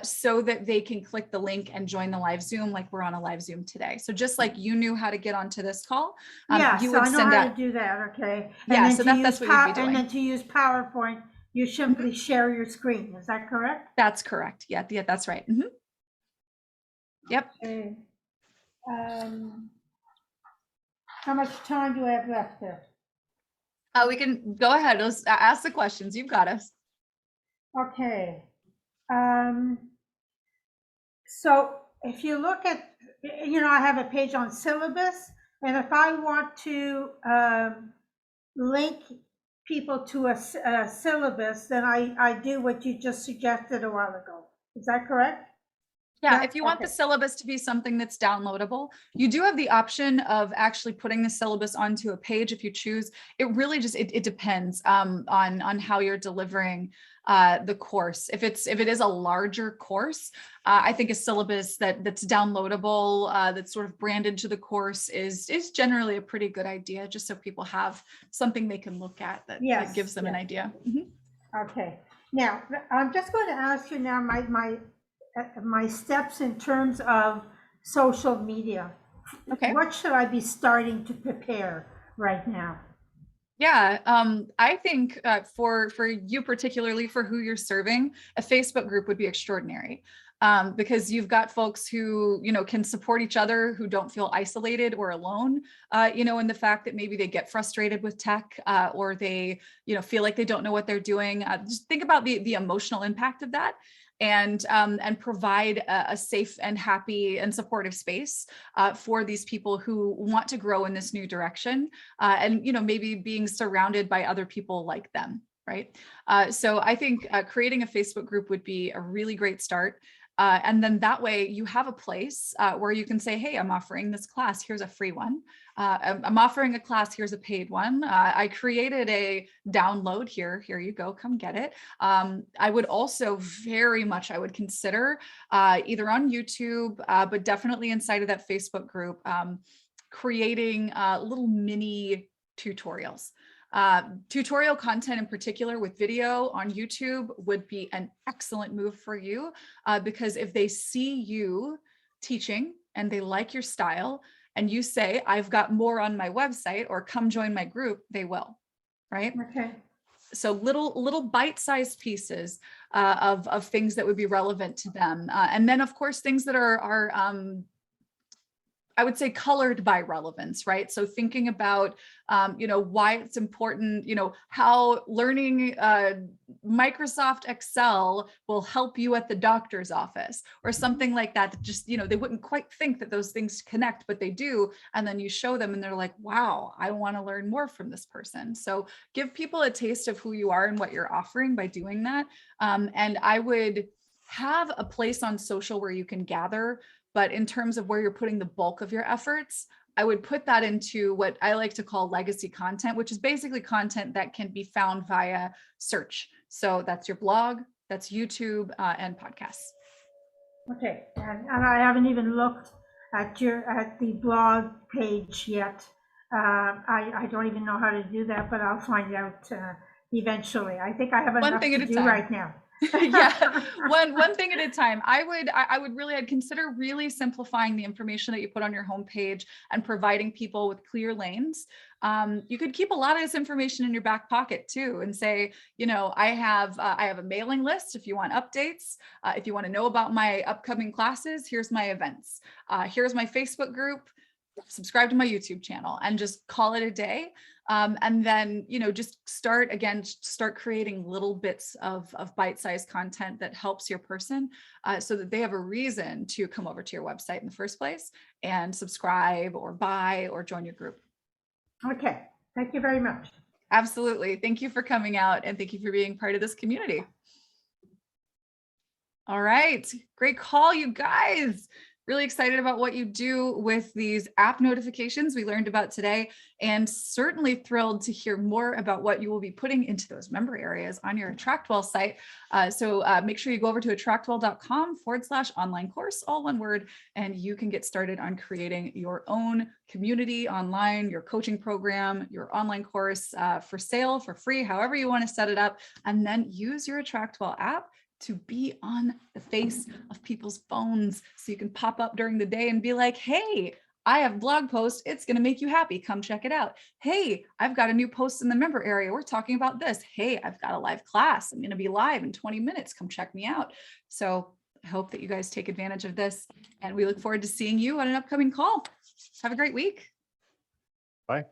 so that they can click the link and join the live Zoom, like we're on a live Zoom today. So just like you knew how to get onto this call,
Yes,
you would
I know
send
how
out.
to do that, okay.
Yeah,
then
so
to
that's
use
what you'd be
And
doing.
then to use PowerPoint, you simply share your screen, is that correct?
That's correct. Yeah, that's right. Yep.
Okay. How much time do I have left there?
We can go ahead. Let's ask the questions. You've got us.
Okay. So if you look at, I have a page on Syllabus, and if I want to link people to a syllabus, then I do what you just suggested a while ago. Is that correct?
Yeah,
Yeah,
if you want the
okay.
syllabus to be something that's downloadable, you do have the option of actually putting the syllabus onto a page if you choose. It really just, it depends on how you're delivering the course. If it is a larger course, I think a syllabus that's downloadable, that's sort of branded to the course is generally a pretty good idea, just so people have something they can look at that gives them an idea.
Okay. Now, I'm just going to ask you now my steps in terms of social media.
Okay.
What should I be starting to prepare right now?
Yeah, I think for you, particularly for who you're serving, a Facebook group would be extraordinary, because you've got folks who, can support each other, who don't feel isolated or alone, in the fact that maybe they get frustrated with tech, or they, feel like they don't know what they're doing. Just think about the emotional impact of that. And provide a safe and happy and supportive space for these people who want to grow in this new direction, and maybe being surrounded by other people like them, right? So I think creating a Facebook group would be a really great start. And then that way you have a place where you can say, hey, I'm offering this class. Here's a free one. I'm offering a class. Here's a paid one. I created a download here. Here you go. Come get it. I would also I would consider either on YouTube, but definitely inside of that Facebook group, creating little mini tutorials. Tutorial content in particular with video on YouTube would be an excellent move for you, because if they see you teaching and they like your style and you say, I've got more on my website, or come join my group, they will, right?
Okay.
So little bite-sized pieces of things that would be relevant to them. And then of course, things that are I would say colored by relevance, right? So thinking about, why it's important, how learning Microsoft Excel will help you at the doctor's office, or something like that. That just, they wouldn't quite think that those things connect, but they do. And then you show them and they're like, wow, I want to learn more from this person. So give people a taste of who you are and what you're offering by doing that. And I would have a place on social where you can gather. But in terms of where you're putting the bulk of your efforts, I would put that into what I like to call legacy content, which is basically content that can be found via search. So that's your blog, that's YouTube, and podcasts.
Okay, and I haven't even looked at the blog page yet. I don't even know how to do that, but I'll find out eventually. I think I have enough to do right now.
Yeah, one thing at a time. I'd consider really simplifying the information that you put on your homepage and providing people with clear lanes. You could keep a lot of this information in your back pocket too, and say, you know, I have a mailing list if you want updates. If you want to know about my upcoming classes, here's my events. Here's my Facebook group. Subscribe to my YouTube channel, and just call it a day. And then, you know, just start creating little bits of bite-sized content that helps your person, so that they have a reason to come over to your website in the first place and subscribe or buy or join your group.
Okay, thank you very much.
Absolutely. Thank you for coming out, and thank you for being part of this community. All right, great call, you guys. Really excited about what you do with these app notifications we learned about today, and certainly thrilled to hear more about what you will be putting into those member areas on your AttractWell site. So make sure you go over to attractwell.com/online course, all one word, and you can get started on creating your own community online, your coaching program, your online course for sale, for free, however you want to set it up, and then use your AttractWell app to be on the face of people's phones, so you can pop up during the day and be like, hey, I have a blog post. It's going to make you happy. Come check it out. Hey, I've got a new post in the member area. We're talking about this. Hey, I've got a live class. I'm going to be live in 20 minutes. Come check me out. So I hope that you guys take advantage of this, and we look forward to seeing you on an upcoming call. Have a great week.
Bye.